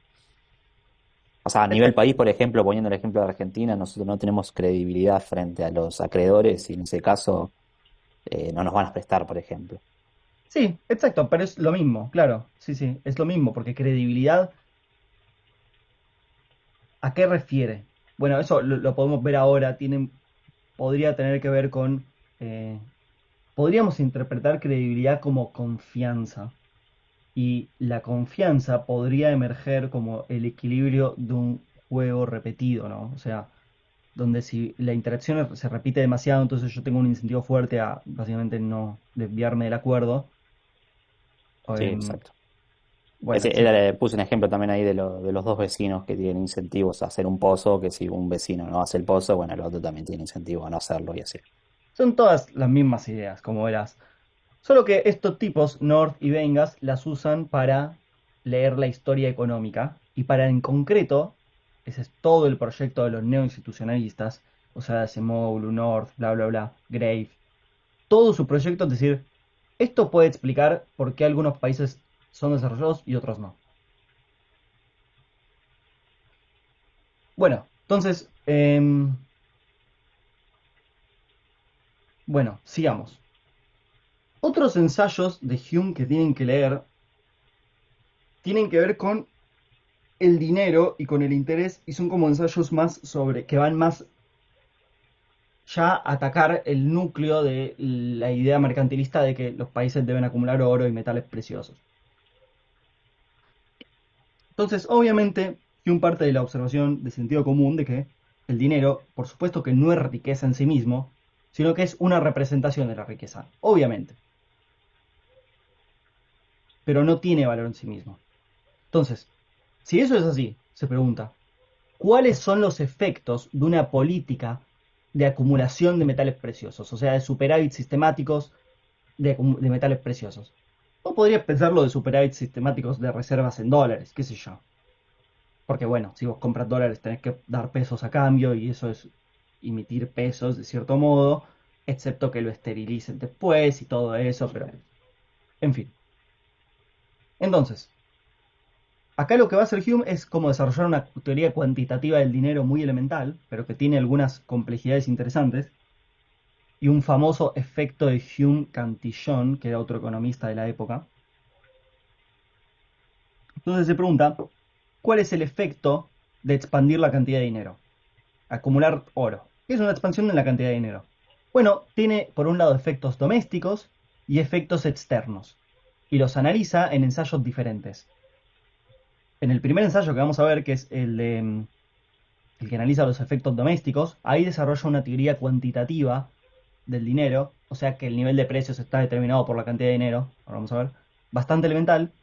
O sea, a nivel Exacto. país, por ejemplo, poniendo el ejemplo de Argentina, nosotros no tenemos credibilidad frente a los acreedores y en ese caso no nos van a prestar, por ejemplo. Sí, exacto, pero es lo mismo, claro. Sí, sí, es lo mismo, porque credibilidad, ¿a qué refiere? Bueno, eso lo podemos ver ahora, podría tener que ver con, eh, podríamos interpretar credibilidad como confianza. Y la confianza podría emerger como el equilibrio de un juego repetido, ¿no? O sea, donde si la interacción se repite demasiado, entonces yo tengo un incentivo fuerte a básicamente no desviarme del acuerdo. Sí, Em, exacto. bueno, Él le puse un ejemplo también ahí de los dos vecinos que tienen incentivos a hacer un pozo, que si un vecino no hace el pozo, bueno, el otro también tiene incentivo a no hacerlo y así. son todas las mismas ideas, como verás. Solo que estos tipos, North y Vengas, las usan para leer la historia económica y para en concreto, ese es todo el proyecto de los neoinstitucionalistas, o sea, Semoglu, North, bla, bla, bla, Grave, todo su proyecto es decir, esto puede explicar por qué algunos países son desarrollados y otros no. Bueno, entonces, bueno, sigamos. Otros ensayos de Hume que tienen que leer tienen que ver con el dinero y con el interés y son como ensayos más sobre que van más ya a atacar el núcleo de la idea mercantilista de que los países deben acumular oro y metales preciosos. Entonces, obviamente, Hume parte de la observación de sentido común de que el dinero, por supuesto que no es riqueza en sí mismo, sino que es una representación de la riqueza, obviamente, pero no tiene valor en sí mismo. Entonces, si eso es así, se pregunta, ¿cuáles son los efectos de una política de acumulación de metales preciosos? O sea, de superávit sistemáticos de metales preciosos. O podrías pensarlo de superávit sistemáticos de reservas en dólares, qué sé yo. Porque bueno, si vos compras dólares tenés que dar pesos a cambio y eso es emitir pesos de cierto modo, excepto que lo esterilicen después y todo eso, pero en fin. Entonces, acá lo que va a hacer Hume es como desarrollar una teoría cuantitativa del dinero muy elemental, pero que tiene algunas complejidades interesantes, y un famoso efecto de Hume-Cantillon, que era otro economista de la época. Entonces se pregunta, ¿cuál es el efecto de expandir la cantidad de dinero? Acumular oro. ¿Qué es una expansión de la cantidad de dinero? Bueno, tiene por un lado efectos domésticos y efectos externos, y los analiza en ensayos diferentes. En el primer ensayo que vamos a ver, que es el que analiza los efectos domésticos, ahí desarrolla una teoría cuantitativa del dinero, o sea que el nivel de precios está determinado por la cantidad de dinero, ahora vamos a ver, bastante elemental,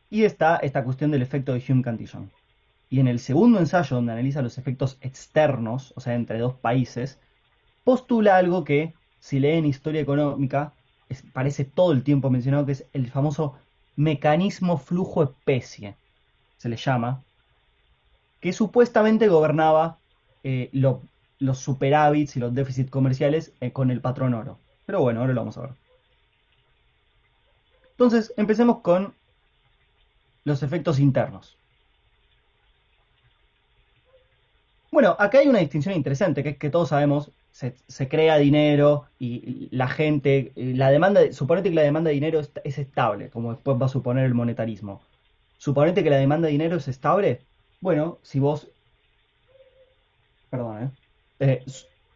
y está esta cuestión del efecto de Hume-Cantillon. Y en el segundo ensayo, donde analiza los efectos externos, o sea, entre dos países, postula algo que, si leen historia económica, parece todo el tiempo mencionado, que es el famoso mecanismo flujo-especie, se le llama, que supuestamente gobernaba los superávits y los déficits comerciales con el patrón oro. Pero bueno, ahora lo vamos a ver. Entonces, empecemos con los efectos internos. Bueno, acá hay una distinción interesante, que es que todos sabemos, se crea dinero y la gente, suponete que la demanda de dinero es estable, como después va a suponer el monetarismo. Suponete que la demanda de dinero es estable. Bueno, si vos, perdón,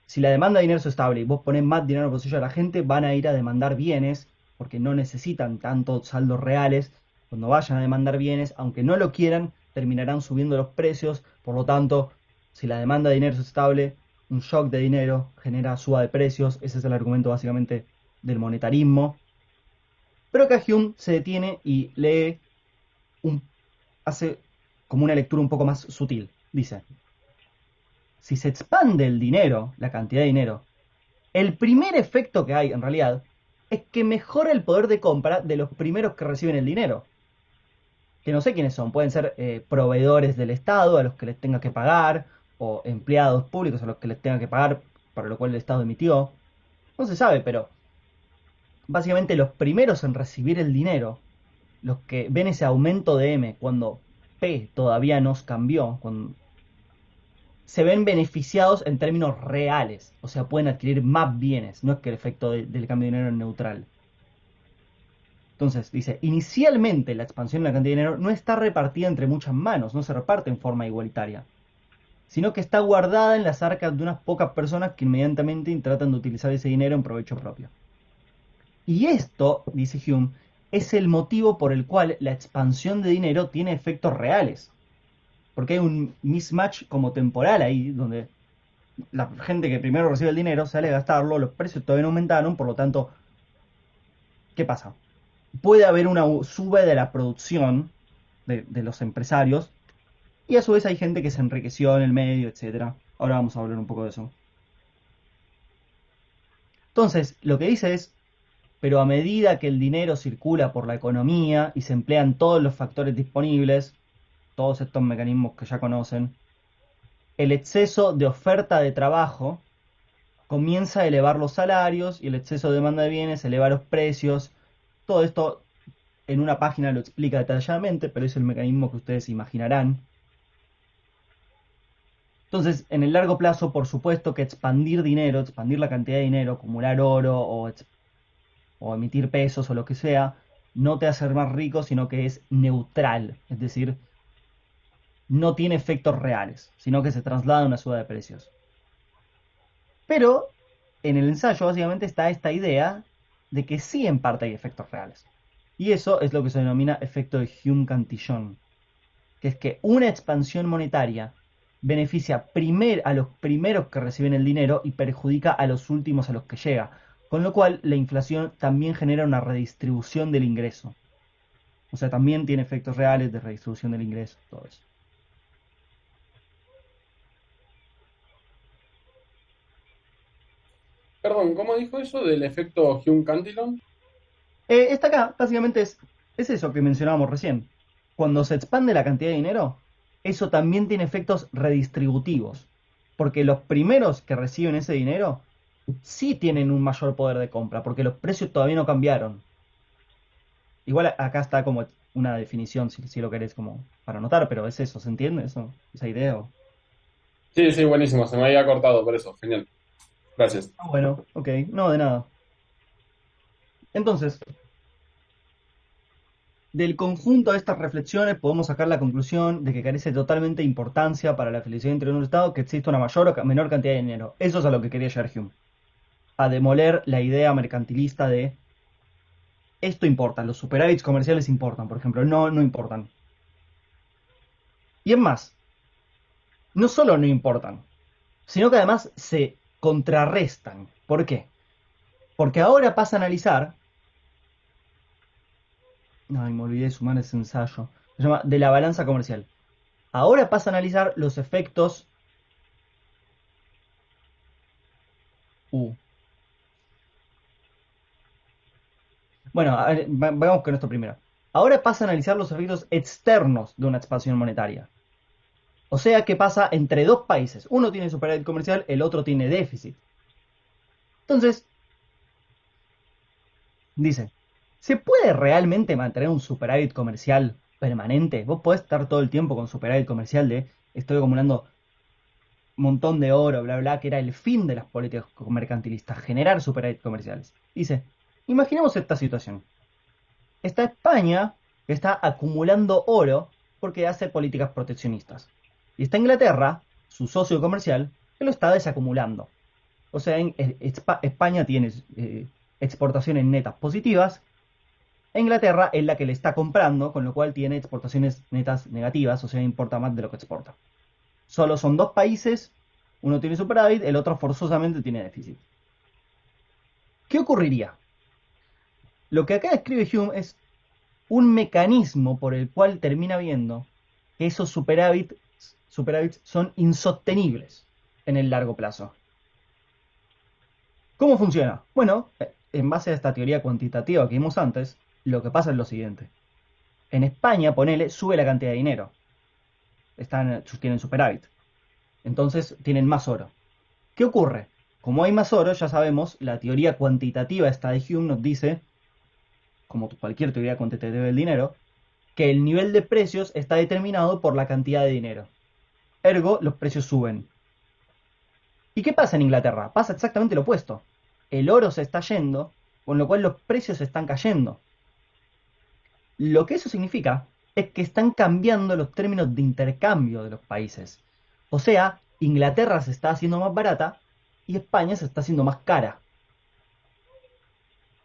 si la demanda de dinero es estable y vos ponés más dinero en el bolsillo de la gente, van a ir a demandar bienes, porque no necesitan tantos saldos reales. Cuando vayan a demandar bienes, aunque no lo quieran, terminarán subiendo los precios. Por lo tanto, si la demanda de dinero es estable, un shock de dinero genera suba de precios. Ese es el argumento básicamente del monetarismo. Pero acá Hume se detiene y hace como una lectura un poco más sutil. Dice, si se expande el dinero, la cantidad de dinero, el primer efecto que hay en realidad es que mejora el poder de compra de los primeros que reciben el dinero. Que no sé quiénes son, pueden ser proveedores del Estado a los que les tenga que pagar, o empleados públicos a los que les tenga que pagar, para lo cual el Estado emitió. No se sabe, pero básicamente los primeros en recibir el dinero, los que ven ese aumento de M cuando P todavía no cambió, se ven beneficiados en términos reales, o sea, pueden adquirir más bienes, no es que el efecto del cambio de dinero es neutral. Entonces, dice, inicialmente la expansión de la cantidad de dinero no está repartida entre muchas manos, no se reparte en forma igualitaria, sino que está guardada en las arcas de unas pocas personas que inmediatamente tratan de utilizar ese dinero en provecho propio. Y esto, dice Hume, es el motivo por el cual la expansión de dinero tiene efectos reales. Porque hay un mismatch como temporal ahí, donde la gente que primero recibe el dinero sale a gastarlo, los precios todavía no aumentaron, por lo tanto, ¿qué pasa? Puede haber una suba de la producción de los empresarios, y a su vez hay gente que se enriqueció en el medio, etc. Ahora vamos a hablar un poco de eso. Entonces, lo que dice es, pero a medida que el dinero circula por la economía y se emplean todos los factores disponibles, todos estos mecanismos que ya conocen, el exceso de oferta de trabajo comienza a elevar los salarios y el exceso de demanda de bienes eleva los precios. Todo esto en una página lo explica detalladamente, pero es el mecanismo que ustedes imaginarán. Entonces, en el largo plazo, por supuesto que expandir dinero, expandir la cantidad de dinero, acumular oro o emitir pesos o lo que sea, no te hace más rico, sino que es neutral. Es decir, no tiene efectos reales, sino que se traslada a una suba de precios. Pero en el ensayo básicamente está esta idea de que sí en parte hay efectos reales. Y eso es lo que se denomina efecto de Hume-Cantillon, que es que una expansión monetaria beneficia a los primeros que reciben el dinero y perjudica a los últimos a los que llega. Con lo cual la inflación también genera una redistribución del ingreso. O sea, también tiene efectos reales de redistribución del ingreso, todo eso. Perdón, ¿cómo dijo eso del efecto Hume-Cantillon? Está acá, básicamente es eso que mencionábamos recién. Cuando se expande la cantidad de dinero, eso también tiene efectos redistributivos. Porque los primeros que reciben ese dinero sí tienen un mayor poder de compra, porque los precios todavía no cambiaron. Igual acá está como una definición, si lo querés como para anotar, pero es eso, ¿se entiende eso? Esa idea. Sí, sí, buenísimo, se me había cortado por eso, genial. Gracias. Bueno, ok, no, de nada. Entonces, del conjunto de estas reflexiones podemos sacar la conclusión de que carece totalmente de importancia para la felicidad interior de un Estado que exista una mayor o menor cantidad de dinero. Eso es a lo que quería llegar Hume. A demoler la idea mercantilista de esto importa, los superávits comerciales importan, por ejemplo. No, no importan. Y es más, no solo no importan, sino que además se contrarrestan. ¿Por qué? Porque ahora pasa a analizar... Ay, me olvidé de sumar ese ensayo. Se llama de la balanza comercial. Ahora pasa a analizar los efectos... Bueno, a ver, vamos con esto primero. Ahora pasa a analizar los efectos externos de una expansión monetaria. O sea, ¿qué pasa entre dos países? Uno tiene superávit comercial, el otro tiene déficit. Entonces, dice, ¿Se puede realmente mantener un superávit comercial permanente? Vos podés estar todo el tiempo con superávit comercial de estoy acumulando un montón de oro, bla, bla, que era el fin de las políticas mercantilistas, generar superávit comerciales. Dice, imaginemos esta situación. Está España, que está acumulando oro porque hace políticas proteccionistas. Y está Inglaterra, su socio comercial, que lo está desacumulando. O sea, España tiene exportaciones netas positivas, e Inglaterra es la que le está comprando, con lo cual tiene exportaciones netas negativas, o sea, importa más de lo que exporta. Solo son dos países, uno tiene superávit, el otro forzosamente tiene déficit. ¿Qué ocurriría? Lo que acá escribe Hume es un mecanismo por el cual termina viendo que esos superávits son insostenibles en el largo plazo. ¿Cómo funciona? Bueno, en base a esta teoría cuantitativa que vimos antes, lo que pasa es lo siguiente. En España, ponele, sube la cantidad de dinero. Tienen superávit. Entonces tienen más oro. ¿Qué ocurre? Como hay más oro, ya sabemos, la teoría cuantitativa esta de Hume nos dice, como cualquier teoría cuantitativa del dinero, que el nivel de precios está determinado por la cantidad de dinero. Ergo, los precios suben. ¿Y qué pasa en Inglaterra? Pasa exactamente lo opuesto. El oro se está yendo, con lo cual los precios están cayendo. Lo que eso significa es que están cambiando los términos de intercambio de los países. O sea, Inglaterra se está haciendo más barata y España se está haciendo más cara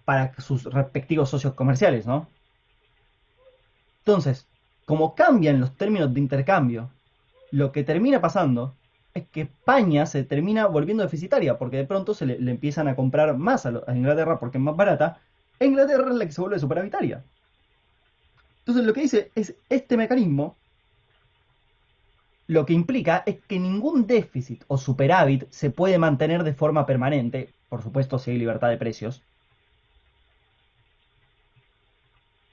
para sus respectivos socios comerciales, ¿no? Entonces, como cambian los términos de intercambio, lo que termina pasando es que España se termina volviendo deficitaria, porque de pronto le empiezan a comprar más a Inglaterra porque es más barata, e Inglaterra es la que se vuelve superavitaria. Entonces lo que dice es, este mecanismo lo que implica es que ningún déficit o superávit se puede mantener de forma permanente, por supuesto si hay libertad de precios,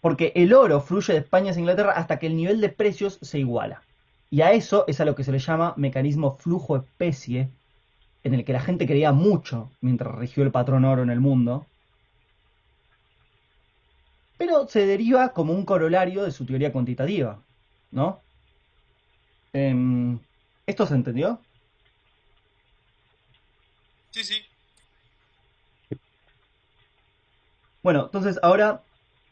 porque el oro fluye de España hacia Inglaterra hasta que el nivel de precios se iguala. Y a eso es a lo que se le llama mecanismo flujo-especie, en el que la gente creía mucho mientras rigió el patrón oro en el mundo, pero se deriva como un corolario de su teoría cuantitativa, ¿no? ¿Esto se entendió? Sí, sí. Bueno, entonces ahora,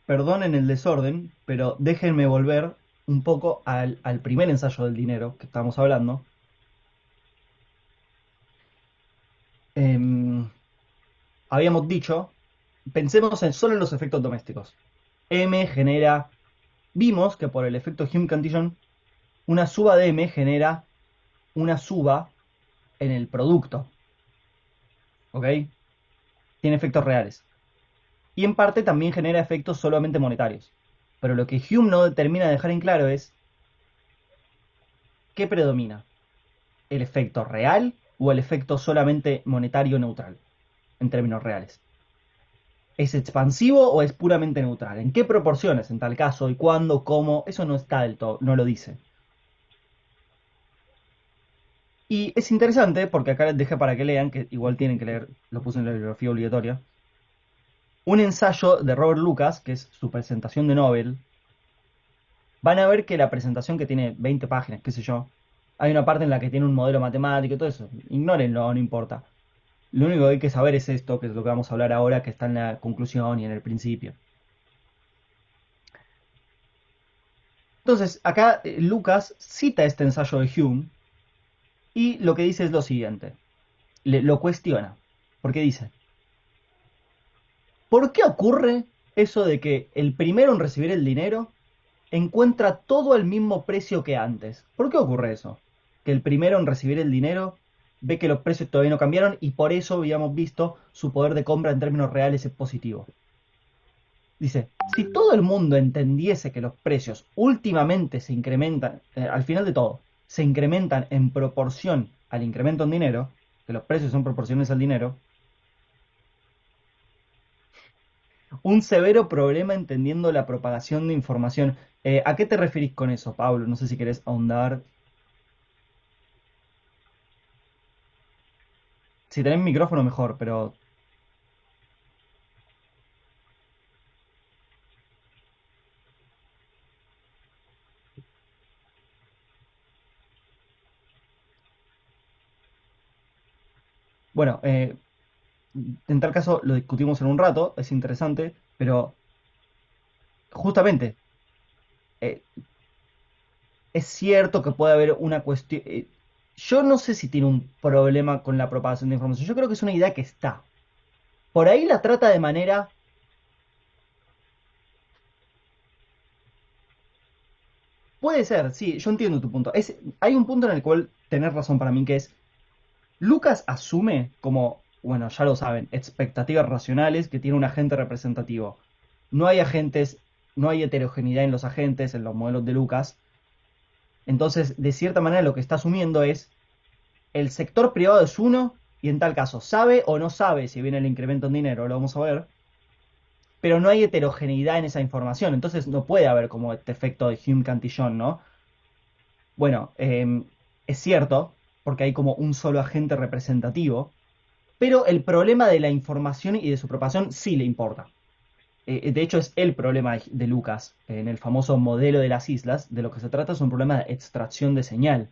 perdonen el desorden, pero déjenme volver un poco al primer ensayo del dinero que estábamos hablando. Habíamos dicho, pensemos solo en los efectos domésticos. M genera, vimos que por el efecto Hume-Cantillon, una suba de M genera una suba en el producto. ¿Ok? Tiene efectos reales. Y en parte también genera efectos solamente monetarios. Pero lo que Hume no termina de dejar en claro es ¿qué predomina? ¿El efecto real o el efecto solamente monetario neutral? En términos reales. ¿Es expansivo o es puramente neutral? ¿En qué proporciones en tal caso? ¿Y cuándo? ¿Cómo? Eso no está del todo, no lo dice. Y es interesante porque acá les dejé para que lean, que igual tienen que leer, lo puse en la bibliografía obligatoria, un ensayo de Robert Lucas, que es su presentación de Nobel. Van a ver que la presentación, que tiene 20 páginas, qué sé yo, hay una parte en la que tiene un modelo matemático y todo eso. Ignórenlo, no importa. Lo único que hay que saber es esto, que es lo que vamos a hablar ahora, que está en la conclusión y en el principio. Entonces, acá Lucas cita este ensayo de Hume y lo que dice es lo siguiente. Lo cuestiona. Porque dice, ¿por qué ocurre eso de que el primero en recibir el dinero encuentra todo al mismo precio que antes? ¿Por qué ocurre eso? Que el primero en recibir el dinero ve que los precios todavía no cambiaron y por eso habíamos visto su poder de compra en términos reales es positivo. Dice, si todo el mundo entendiese que los precios últimamente se incrementan, al final de todo, se incrementan en proporción al incremento en dinero, que los precios son proporciones al dinero, un severo problema entendiendo la propagación de información. ¿A qué te referís con eso, Pablo? No sé si querés ahondar. Si tenés micrófono mejor, pero... Bueno, en tal caso lo discutimos en un rato, es interesante, pero justamente eh, es cierto que puede haber una cuestión. Yo no sé si tiene un problema con la propagación de información. Yo creo que es una idea que está. Por ahí la trata de manera. Puede ser, sí, yo entiendo tu punto. Hay un punto en el cual tenés razón para mí, que es. Lucas asume como, bueno, ya lo saben, expectativas racionales que tiene un agente representativo. No hay agentes, no hay heterogeneidad en los agentes, en los modelos de Lucas. Entonces, de cierta manera, lo que está asumiendo es el sector privado es uno y en tal caso sabe o no sabe si viene el incremento en dinero, lo vamos a ver, pero no hay heterogeneidad en esa información, entonces no puede haber como este efecto de Hume-Cantillon, ¿no? Bueno, es cierto, porque hay como un solo agente representativo, pero el problema de la información y de su propagación sí le importa. De hecho, es el problema de Lucas en el famoso modelo de las islas. De lo que se trata es un problema de extracción de señal.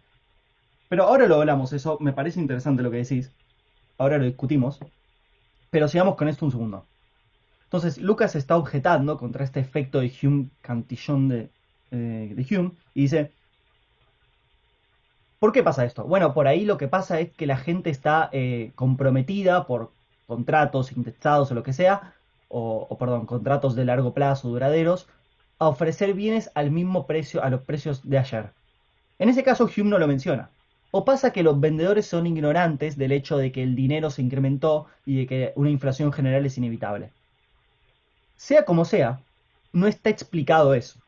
Pero ahora lo hablamos, eso me parece interesante lo que decís. Ahora lo discutimos. Pero sigamos con esto un segundo. Entonces, Lucas está objetando contra este efecto de Hume-Cantillon de Hume y dice, ¿por qué pasa esto? Bueno, por ahí lo que pasa es que la gente está comprometida por contratos indexados o lo que sea, perdón, contratos de largo plazo, duraderos, a ofrecer bienes al mismo precio, a los precios de ayer. En ese caso, Hume no lo menciona. O pasa que los vendedores son ignorantes del hecho de que el dinero se incrementó y de que una inflación general es inevitable. Sea como sea, no está explicado eso.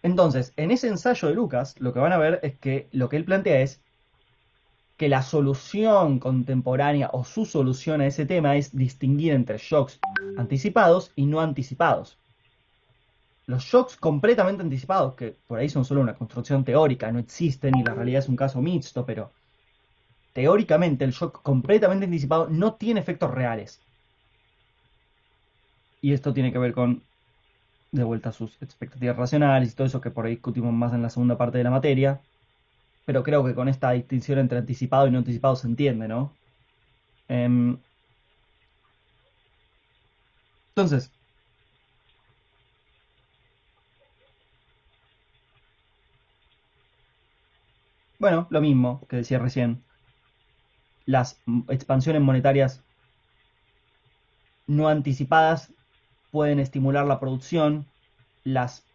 Entonces, en ese ensayo de Lucas, lo que van a ver es que lo que él plantea es que la solución contemporánea o su solución a ese tema es distinguir entre shocks anticipados y no anticipados. Los shocks completamente anticipados, que por ahí son solo una construcción teórica, no existen y la realidad es un caso mixto, pero teóricamente el shock completamente anticipado no tiene efectos reales. Y esto tiene que ver con, de vuelta, sus expectativas racionales y todo eso que por ahí discutimos más en la segunda parte de la materia. Pero creo que con esta distinción entre anticipado y no anticipado se entiende, ¿no? Entonces, bueno, lo mismo que decía recién. Las expansiones monetarias no anticipadas pueden estimular la producción, las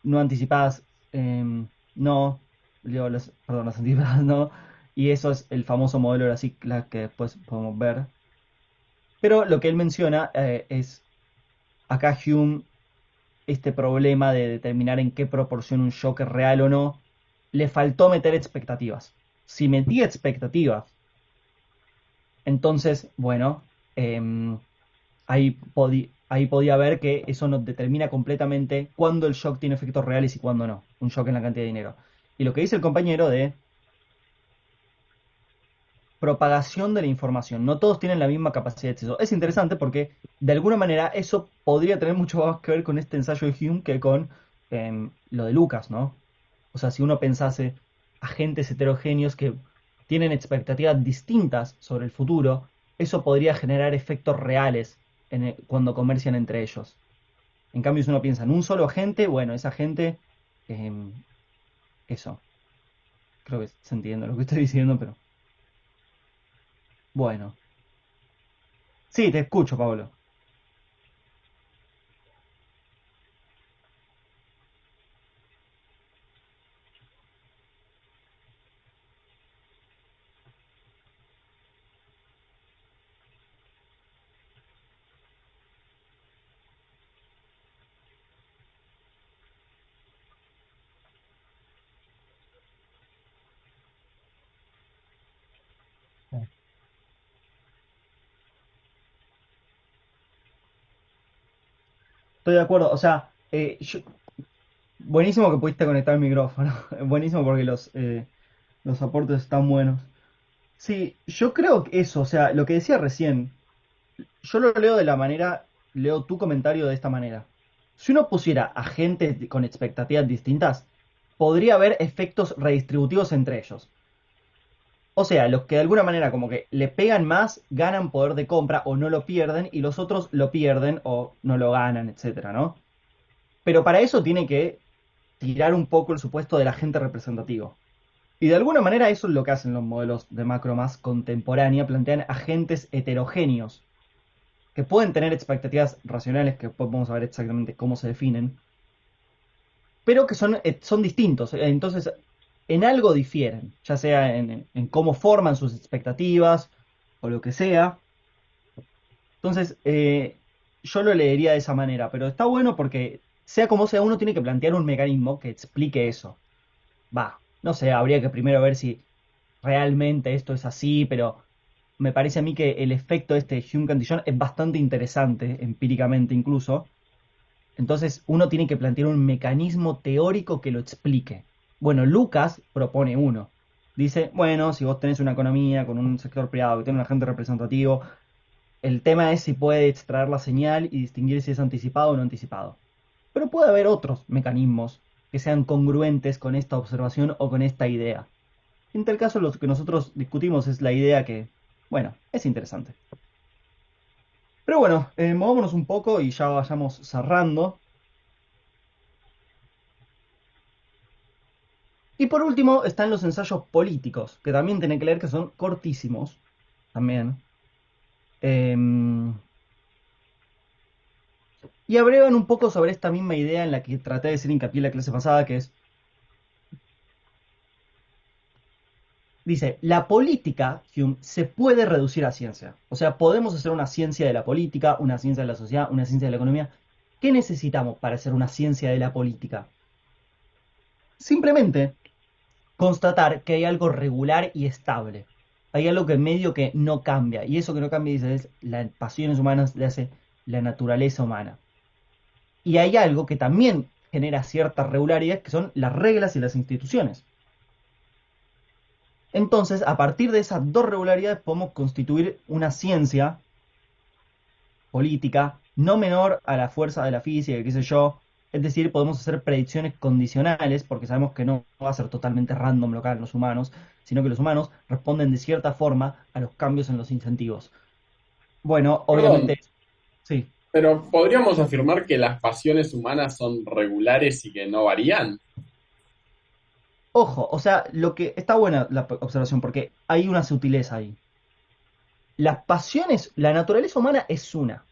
no anticipadas no, digo, perdón, las anticipadas no, y eso es el famoso modelo de la cicla que después podemos ver. Pero lo que él menciona es acá Hume, este problema de determinar en qué proporción un shock es real o no, le faltó meter expectativas. Si metía expectativas, entonces, bueno, ahí podía ver que eso nos determina completamente cuándo el shock tiene efectos reales y cuándo no. Un shock en la cantidad de dinero. Y lo que dice el compañero de propagación de la información. No todos tienen la misma capacidad de acceso. Es interesante porque, de alguna manera, eso podría tener mucho más que ver con este ensayo de Hume que con lo de Lucas, ¿no? O sea, si uno pensase agentes heterogéneos que tienen expectativas distintas sobre el futuro, eso podría generar efectos reales cuando comercian entre ellos. En cambio, si uno piensa en un solo agente, bueno, esa agente, eso. Creo que se entiende lo que estoy diciendo, pero bueno. Sí, te escucho, Pablo. Estoy de acuerdo, o sea, buenísimo que pudiste conectar el micrófono. Buenísimo porque los aportes están buenos. Sí, yo creo que eso, o sea, lo que decía recién, yo lo leo de la manera, leo tu comentario de esta manera. Si uno pusiera agentes con expectativas distintas, podría haber efectos redistributivos entre ellos. O sea, los que de alguna manera como que le pegan más, ganan poder de compra o no lo pierden, y los otros lo pierden o no lo ganan, etcétera, ¿no? Pero para eso tiene que tirar un poco el supuesto del agente representativo. Y de alguna manera eso es lo que hacen los modelos de macro más contemporánea, plantean agentes heterogéneos, que pueden tener expectativas racionales, que después vamos a ver exactamente cómo se definen, pero que son distintos. Entonces, en algo difieren, ya sea en cómo forman sus expectativas o lo que sea. Entonces, yo lo leería de esa manera, pero está bueno porque, sea como sea, uno tiene que plantear un mecanismo que explique eso. Va, no sé, habría que primero ver si realmente esto es así, pero me parece a mí que el efecto de este Hume-Cantillon es bastante interesante, empíricamente incluso. Entonces uno tiene que plantear un mecanismo teórico que lo explique. Bueno, Lucas propone uno. Dice, bueno, si vos tenés una economía con un sector privado que tiene un agente representativo, el tema es si puede extraer la señal y distinguir si es anticipado o no anticipado. Pero puede haber otros mecanismos que sean congruentes con esta observación o con esta idea. En tal caso, lo que nosotros discutimos es la idea que, bueno, es interesante. Pero bueno, movámonos un poco y ya vayamos cerrando. Y por último están los ensayos políticos, que también tienen que leer, que son cortísimos, también. Y abrevan un poco sobre esta misma idea en la que traté de hacer hincapié en la clase pasada, que es, dice, la política, Hume, se puede reducir a ciencia. O sea, podemos hacer una ciencia de la política, una ciencia de la sociedad, una ciencia de la economía. ¿Qué necesitamos para hacer una ciencia de la política? Simplemente constatar que hay algo regular y estable. Hay algo que medio que no cambia. Y eso que no cambia, dice, es las pasiones humanas, le hace la naturaleza humana. Y hay algo que también genera cierta regularidad, que son las reglas y las instituciones. Entonces, a partir de esas dos regularidades podemos constituir una ciencia política no menor a la fuerza de la física, qué sé yo. Es decir, podemos hacer predicciones condicionales, porque sabemos que no va a ser totalmente random lo que hagan los humanos, sino que los humanos responden de cierta forma a los cambios en los incentivos. Bueno, Perdón, obviamente, sí. pero ¿podríamos afirmar que las pasiones humanas son regulares y que no varían? Ojo, o sea, lo que está buena la observación, porque hay una sutileza ahí. Las pasiones, la naturaleza humana es una.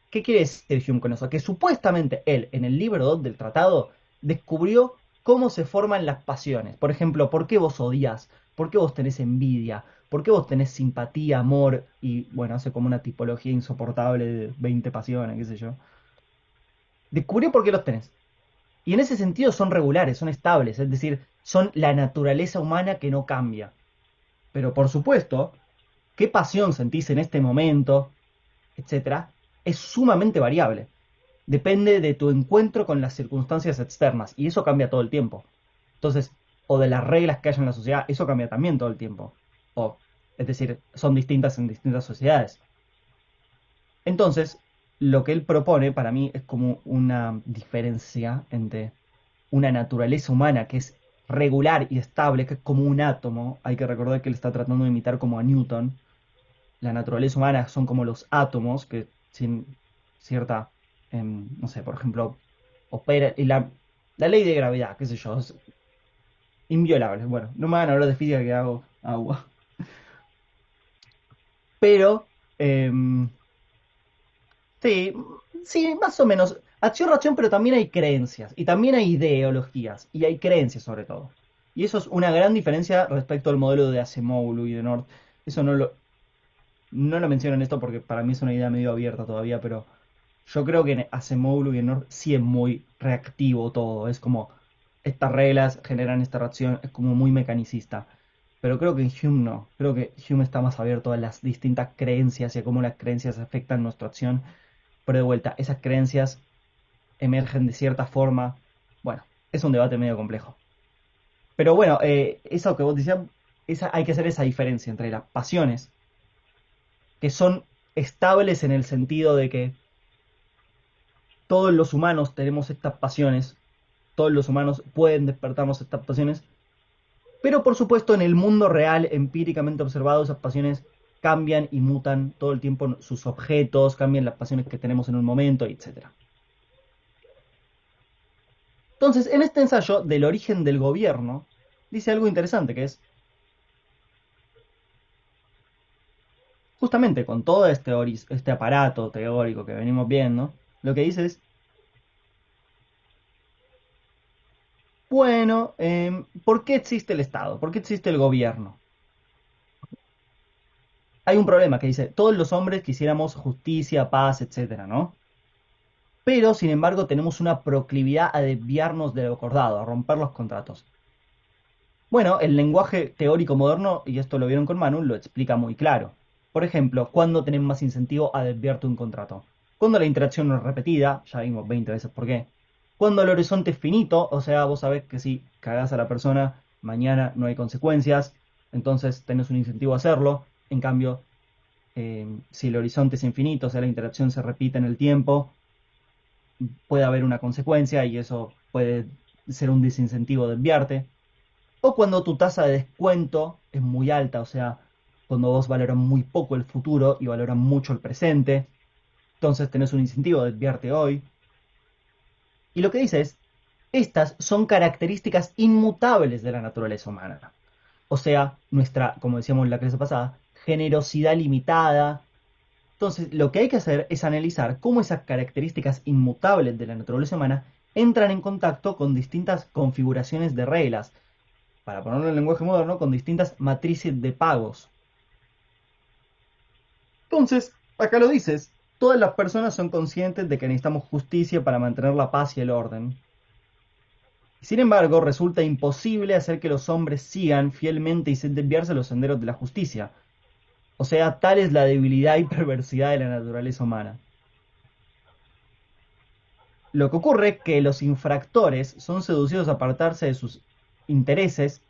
¿Qué quiere decir Hume con eso? Que supuestamente él, en el libro 2 del tratado, descubrió cómo se forman las pasiones. Por ejemplo, ¿por qué vos odias? ¿Por qué vos tenés envidia? ¿Por qué vos tenés simpatía, amor? Y bueno, hace como una tipología insoportable de 20 pasiones, qué sé yo. Descubrió por qué los tenés. Y en ese sentido son regulares, son estables, es decir, son la naturaleza humana que no cambia. Pero por supuesto, qué pasión sentís en este momento, etcétera, es sumamente variable. Depende de tu encuentro con las circunstancias externas y eso cambia todo el tiempo. Entonces, o de las reglas que hay en la sociedad, eso cambia también todo el tiempo. O, es decir, son distintas en distintas sociedades. Entonces, lo que él propone para mí es como una diferencia entre una naturaleza humana que es regular y estable, que es como un átomo. Hay que recordar que él está tratando de imitar como a Newton. La naturaleza humana son como los átomos que sin cierta, no sé, por ejemplo, opera, y la ley de gravedad, qué sé yo, es inviolable. Bueno, no me van a hablar de física que hago agua. Pero, sí, sí, más o menos. Acción-reacción, pero también hay creencias, y también hay ideologías, y hay creencias sobre todo. Y eso es una gran diferencia respecto al modelo de Acemoglu y de North. Eso no lo menciono en esto porque para mí es una idea medio abierta todavía, pero yo creo que en Acemoglu y en North sí es muy reactivo todo. Es como estas reglas generan esta reacción, es como muy mecanicista. Pero creo que en Hume no. Creo que Hume está más abierto a las distintas creencias y a cómo las creencias afectan nuestra acción. Pero de vuelta, esas creencias emergen de cierta forma. Bueno, es un debate medio complejo. Pero bueno, eso que vos decías, hay que hacer esa diferencia entre las pasiones, que son estables en el sentido de que todos los humanos tenemos estas pasiones, todos los humanos pueden despertarnos estas pasiones, Pero por supuesto en el mundo real, empíricamente observado, esas pasiones cambian y mutan todo el tiempo sus objetos, cambian las pasiones que tenemos en un momento, etc. Entonces, en este ensayo del origen del gobierno, dice algo interesante, que es, justamente con todo este aparato teórico que venimos viendo, lo que dice es, bueno, ¿por qué existe el Estado? ¿Por qué existe el gobierno? Hay un problema que dice, todos los hombres quisiéramos justicia, paz, etcétera, ¿no? Pero, sin embargo, tenemos una proclividad a desviarnos de lo acordado, a romper los contratos. Bueno, el lenguaje teórico moderno, y esto lo vieron con Manu, lo explica muy claro. Por ejemplo, ¿cuándo tenemos más incentivo a desviarte un contrato? Cuando la interacción no es repetida, ya vimos 20 veces por qué. Cuando el horizonte es finito, o sea, vos sabés que si cagás a la persona, mañana no hay consecuencias, entonces tenés un incentivo a hacerlo. En cambio, si el horizonte es infinito, o sea, la interacción se repite en el tiempo, puede haber una consecuencia y eso puede ser un desincentivo de desviarte. O cuando tu tasa de descuento es muy alta, o sea, cuando vos valoras muy poco el futuro y valoras mucho el presente, entonces tenés un incentivo de desviarte hoy. Y lo que dice es, estas son características inmutables de la naturaleza humana. O sea, nuestra, como decíamos en la clase pasada, generosidad limitada. Entonces, lo que hay que hacer es analizar cómo esas características inmutables de la naturaleza humana entran en contacto con distintas configuraciones de reglas, para ponerlo en lenguaje moderno, con distintas matrices de pagos. Entonces, acá lo dices, todas las personas son conscientes de que necesitamos justicia para mantener la paz y el orden. Sin embargo, resulta imposible hacer que los hombres sigan fielmente y sin desviarse los senderos de la justicia. O sea, tal es la debilidad y perversidad de la naturaleza humana. Lo que ocurre es que los infractores son seducidos a apartarse de sus intereses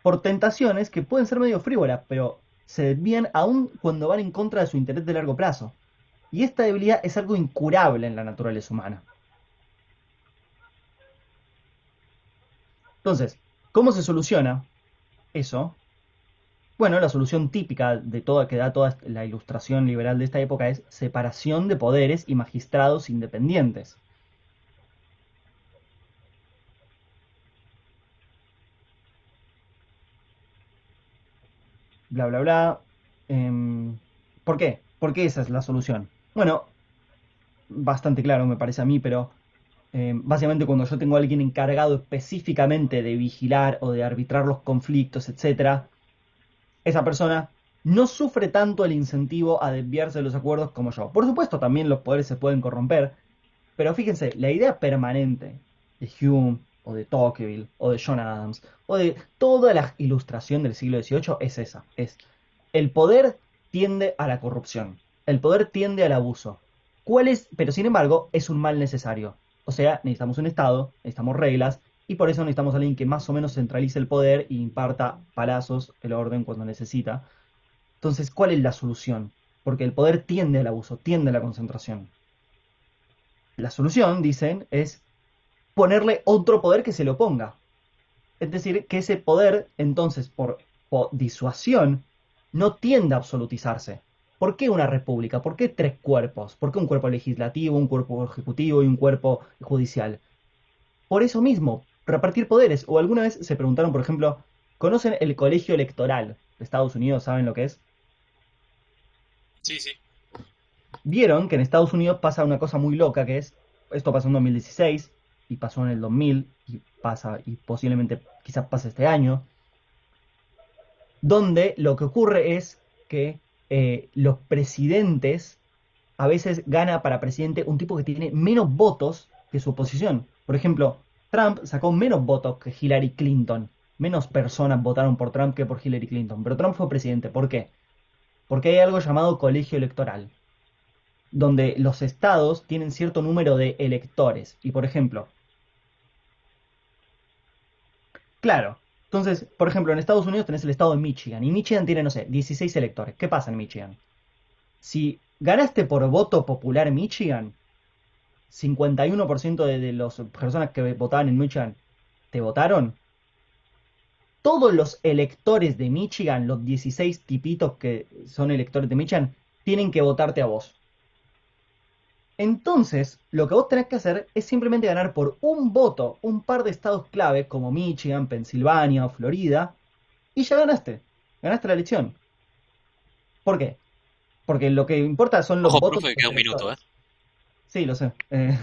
por tentaciones que pueden ser medio frívolas, pero se desvían aún cuando van en contra de su interés de largo plazo. Y esta debilidad es algo incurable en la naturaleza humana. Entonces, ¿cómo se soluciona eso? Bueno, la solución típica de toda, que da toda la ilustración liberal de esta época es separación de poderes y magistrados independientes. Bla, bla, bla. ¿Por qué? ¿Por qué esa es la solución? Bueno, bastante claro me parece a mí, pero básicamente cuando yo tengo a alguien encargado específicamente de vigilar o de arbitrar los conflictos, etc., esa persona no sufre tanto el incentivo a desviarse de los acuerdos como yo. Por supuesto, también los poderes se pueden corromper, pero fíjense, la idea permanente de Hume, o de Tocqueville, o de John Adams, o de toda la ilustración del siglo XVIII es esa, es el poder tiende a la corrupción, el poder tiende al abuso. ¿Cuál es? Pero sin embargo, es un mal necesario. O sea, necesitamos un Estado, necesitamos reglas, y por eso necesitamos a alguien que más o menos centralice el poder e imparta palazos el orden cuando necesita. Entonces, ¿cuál es la solución? Porque el poder tiende al abuso, tiende a la concentración. La solución, dicen, es ponerle otro poder que se lo oponga. Es decir, que ese poder, entonces, por disuasión, no tiende a absolutizarse. ¿Por qué una república? ¿Por qué tres cuerpos? ¿Por qué un cuerpo legislativo, un cuerpo ejecutivo y un cuerpo judicial? Por eso mismo, repartir poderes. O alguna vez se preguntaron, por ejemplo, ¿conocen el colegio electoral de Estados Unidos? ¿Saben lo que es? Sí, sí. Vieron que en Estados Unidos pasa una cosa muy loca, que es, esto pasó en 2016, y pasó en el 2000, y pasa, y posiblemente quizás pase este año, donde lo que ocurre es que los presidentes, a veces gana para presidente un tipo que tiene menos votos que su oposición. Por ejemplo, Trump sacó menos votos que Hillary Clinton. Menos personas votaron por Trump que por Hillary Clinton. Pero Trump fue presidente. ¿Por qué? Porque hay algo llamado colegio electoral, donde los estados tienen cierto número de electores. Y por ejemplo, claro, entonces, por ejemplo, en Estados Unidos tenés el estado de Michigan, y Michigan tiene, no sé, 16 electores. ¿Qué pasa en Michigan? Si ganaste por voto popular en Michigan, 51% de las personas que votaban en Michigan te votaron, todos los electores de Michigan, los 16 tipitos que son electores de Michigan, tienen que votarte a vos. Entonces, lo que vos tenés que hacer es simplemente ganar por un voto un par de estados clave como Michigan, Pensilvania o Florida, y ya ganaste. Ganaste la elección. ¿Por qué? Porque lo que importa son los Ojo, votos profe, de que queda los un minuto, electores. Sí, lo sé.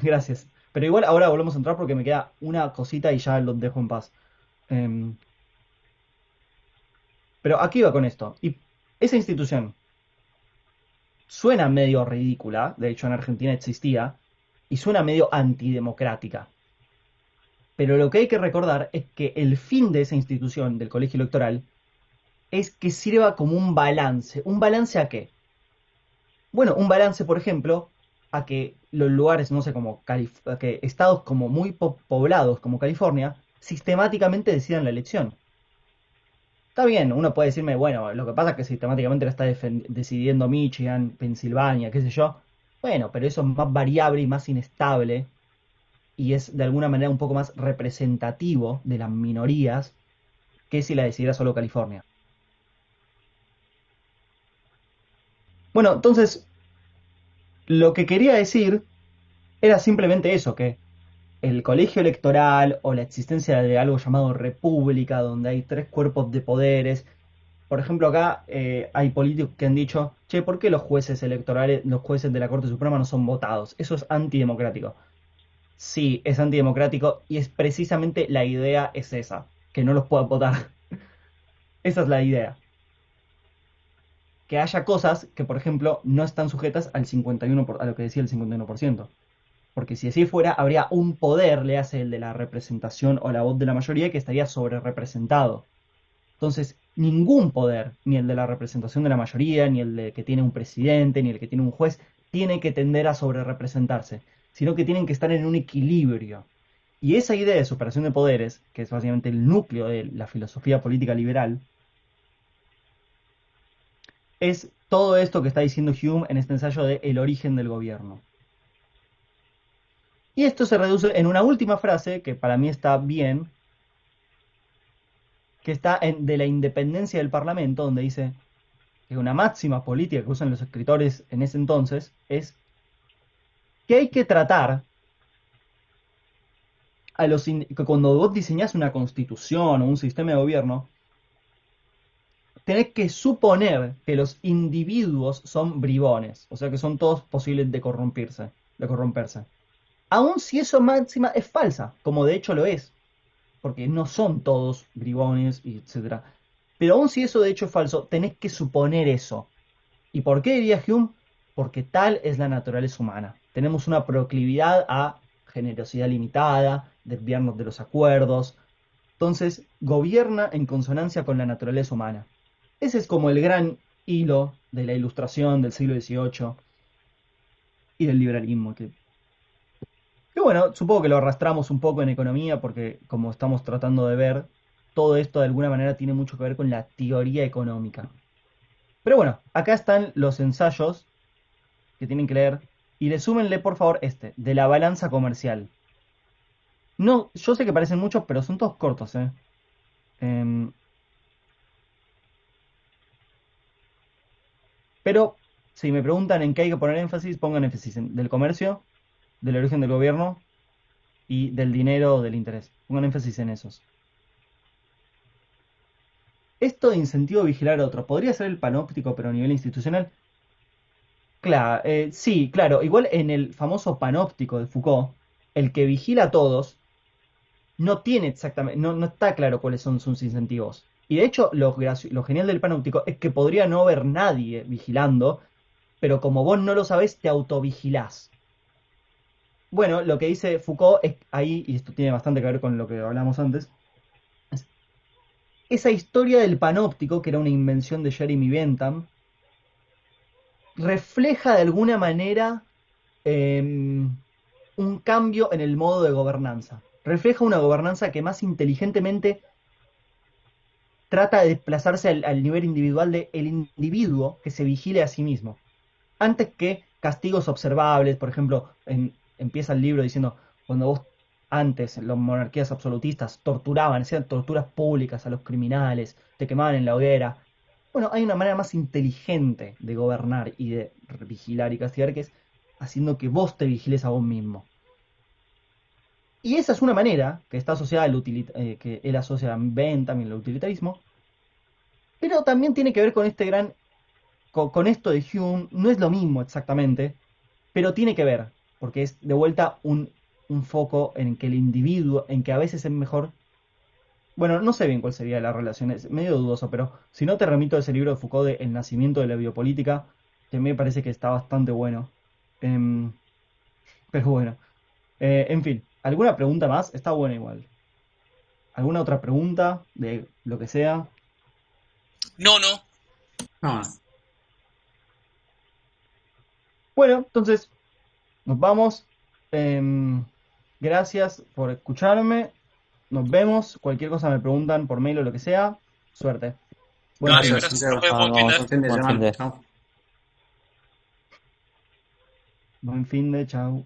Gracias. Pero igual ahora volvemos a entrar porque me queda una cosita y ya los dejo en paz. Em, pero aquí va con esto. Y esa institución suena medio ridícula, de hecho en Argentina existía, y suena medio antidemocrática. Pero lo que hay que recordar es que el fin de esa institución, del colegio electoral, es que sirva como un balance. ¿Un balance a qué? Bueno, un balance, por ejemplo, a que los lugares, no sé, como a que estados como muy poblados como California, sistemáticamente decidan la elección. Está bien, uno puede decirme, bueno, lo que pasa es que sistemáticamente la está decidiendo Michigan, Pensilvania, qué sé yo. Bueno, pero eso es más variable y más inestable y es de alguna manera un poco más representativo de las minorías que si la decidiera solo California. Bueno, entonces, lo que quería decir era simplemente eso, que el colegio electoral o la existencia de algo llamado república, donde hay tres cuerpos de poderes. Por ejemplo, acá hay políticos que han dicho, che, ¿por qué los jueces electorales, los jueces de la Corte Suprema no son votados? Eso es antidemocrático. Sí, es antidemocrático y es precisamente la idea es esa, que no los puedan votar. Esa es la idea. Que haya cosas que, por ejemplo, no están sujetas al 51 a lo que decía el 51%. Porque si así fuera, habría un poder, le hace el de la representación o la voz de la mayoría, que estaría sobre representado. Entonces, ningún poder, ni el de la representación de la mayoría, ni el de que tiene un presidente, ni el que tiene un juez, tiene que tender a sobre representarse, sino que tienen que estar en un equilibrio. Y esa idea de separación de poderes, que es básicamente el núcleo de la filosofía política liberal, es todo esto que está diciendo Hume en este ensayo de El origen del gobierno. Y esto se reduce en una última frase, que para mí está bien, que está de la independencia del Parlamento, donde dice que una máxima política que usan los escritores en ese entonces es que hay que tratar que cuando vos diseñás una constitución o un sistema de gobierno, tenés que suponer que los individuos son bribones, o sea que son todos posibles de corromperse. Aun si eso máxima es falsa, como de hecho lo es, porque no son todos bribones, etc. Pero aun si eso de hecho es falso, tenés que suponer eso. ¿Y por qué diría Hume? Porque tal es la naturaleza humana. Tenemos una proclividad a generosidad limitada, desviarnos de los acuerdos. Entonces, gobierna en consonancia con la naturaleza humana. Ese es como el gran hilo de la ilustración del siglo XVIII y del liberalismo. Que bueno, supongo que lo arrastramos un poco en economía porque, como estamos tratando de ver, todo esto de alguna manera tiene mucho que ver con la teoría económica. Pero bueno, acá están los ensayos que tienen que leer y resúmenle por favor de la balanza comercial. No, yo sé que parecen muchos, pero son todos cortos, ¿eh? Pero si me preguntan en qué hay que poner énfasis, pongan énfasis en del comercio, del origen del gobierno y del dinero o del interés. Pongan énfasis en esos. Esto de incentivo a vigilar a otro, ¿podría ser el panóptico pero a nivel institucional? Claro, sí, claro. Igual en el famoso panóptico de Foucault, el que vigila a todos no tiene exactamente, no está claro cuáles son sus incentivos. Y de hecho, lo genial del panóptico es que podría no haber nadie vigilando, pero como vos no lo sabés, te autovigilás. Bueno, lo que dice Foucault es ahí, y esto tiene bastante que ver con lo que hablamos antes, es esa historia del panóptico, que era una invención de Jeremy Bentham, refleja de alguna manera un cambio en el modo de gobernanza. Refleja una gobernanza que más inteligentemente trata de desplazarse al nivel individual del individuo que se vigile a sí mismo. Antes que castigos observables, por ejemplo, empieza el libro diciendo, cuando vos antes las monarquías absolutistas torturaban, hacían torturas públicas a los criminales, te quemaban en la hoguera. Bueno, hay una manera más inteligente de gobernar y de vigilar y castigar, que es haciendo que vos te vigiles a vos mismo. Y esa es una manera que está asociada que él asocia Ben también al utilitarismo, pero también tiene que ver con este con esto de Hume. No es lo mismo exactamente, pero tiene que ver, porque es de vuelta un foco en que el individuo, en que a veces es mejor. Bueno, no sé bien cuál sería la relación, es medio dudoso, pero si no te remito a ese libro de Foucault de El nacimiento de la biopolítica, que me parece que está bastante bueno. Em, pero bueno, en fin, ¿alguna pregunta más? Está buena igual. ¿Alguna otra pregunta de lo que sea? No, no. No, Bueno, entonces nos vamos. Gracias por escucharme. Nos vemos. Cualquier cosa me preguntan por mail o lo que sea. Suerte. Buen Dale, fin. gracias, gracias. Nos Santiago. vemos, buen fin de. Vamos, Buen fin de buen fin semana. de. Chao. Buen fin de chau.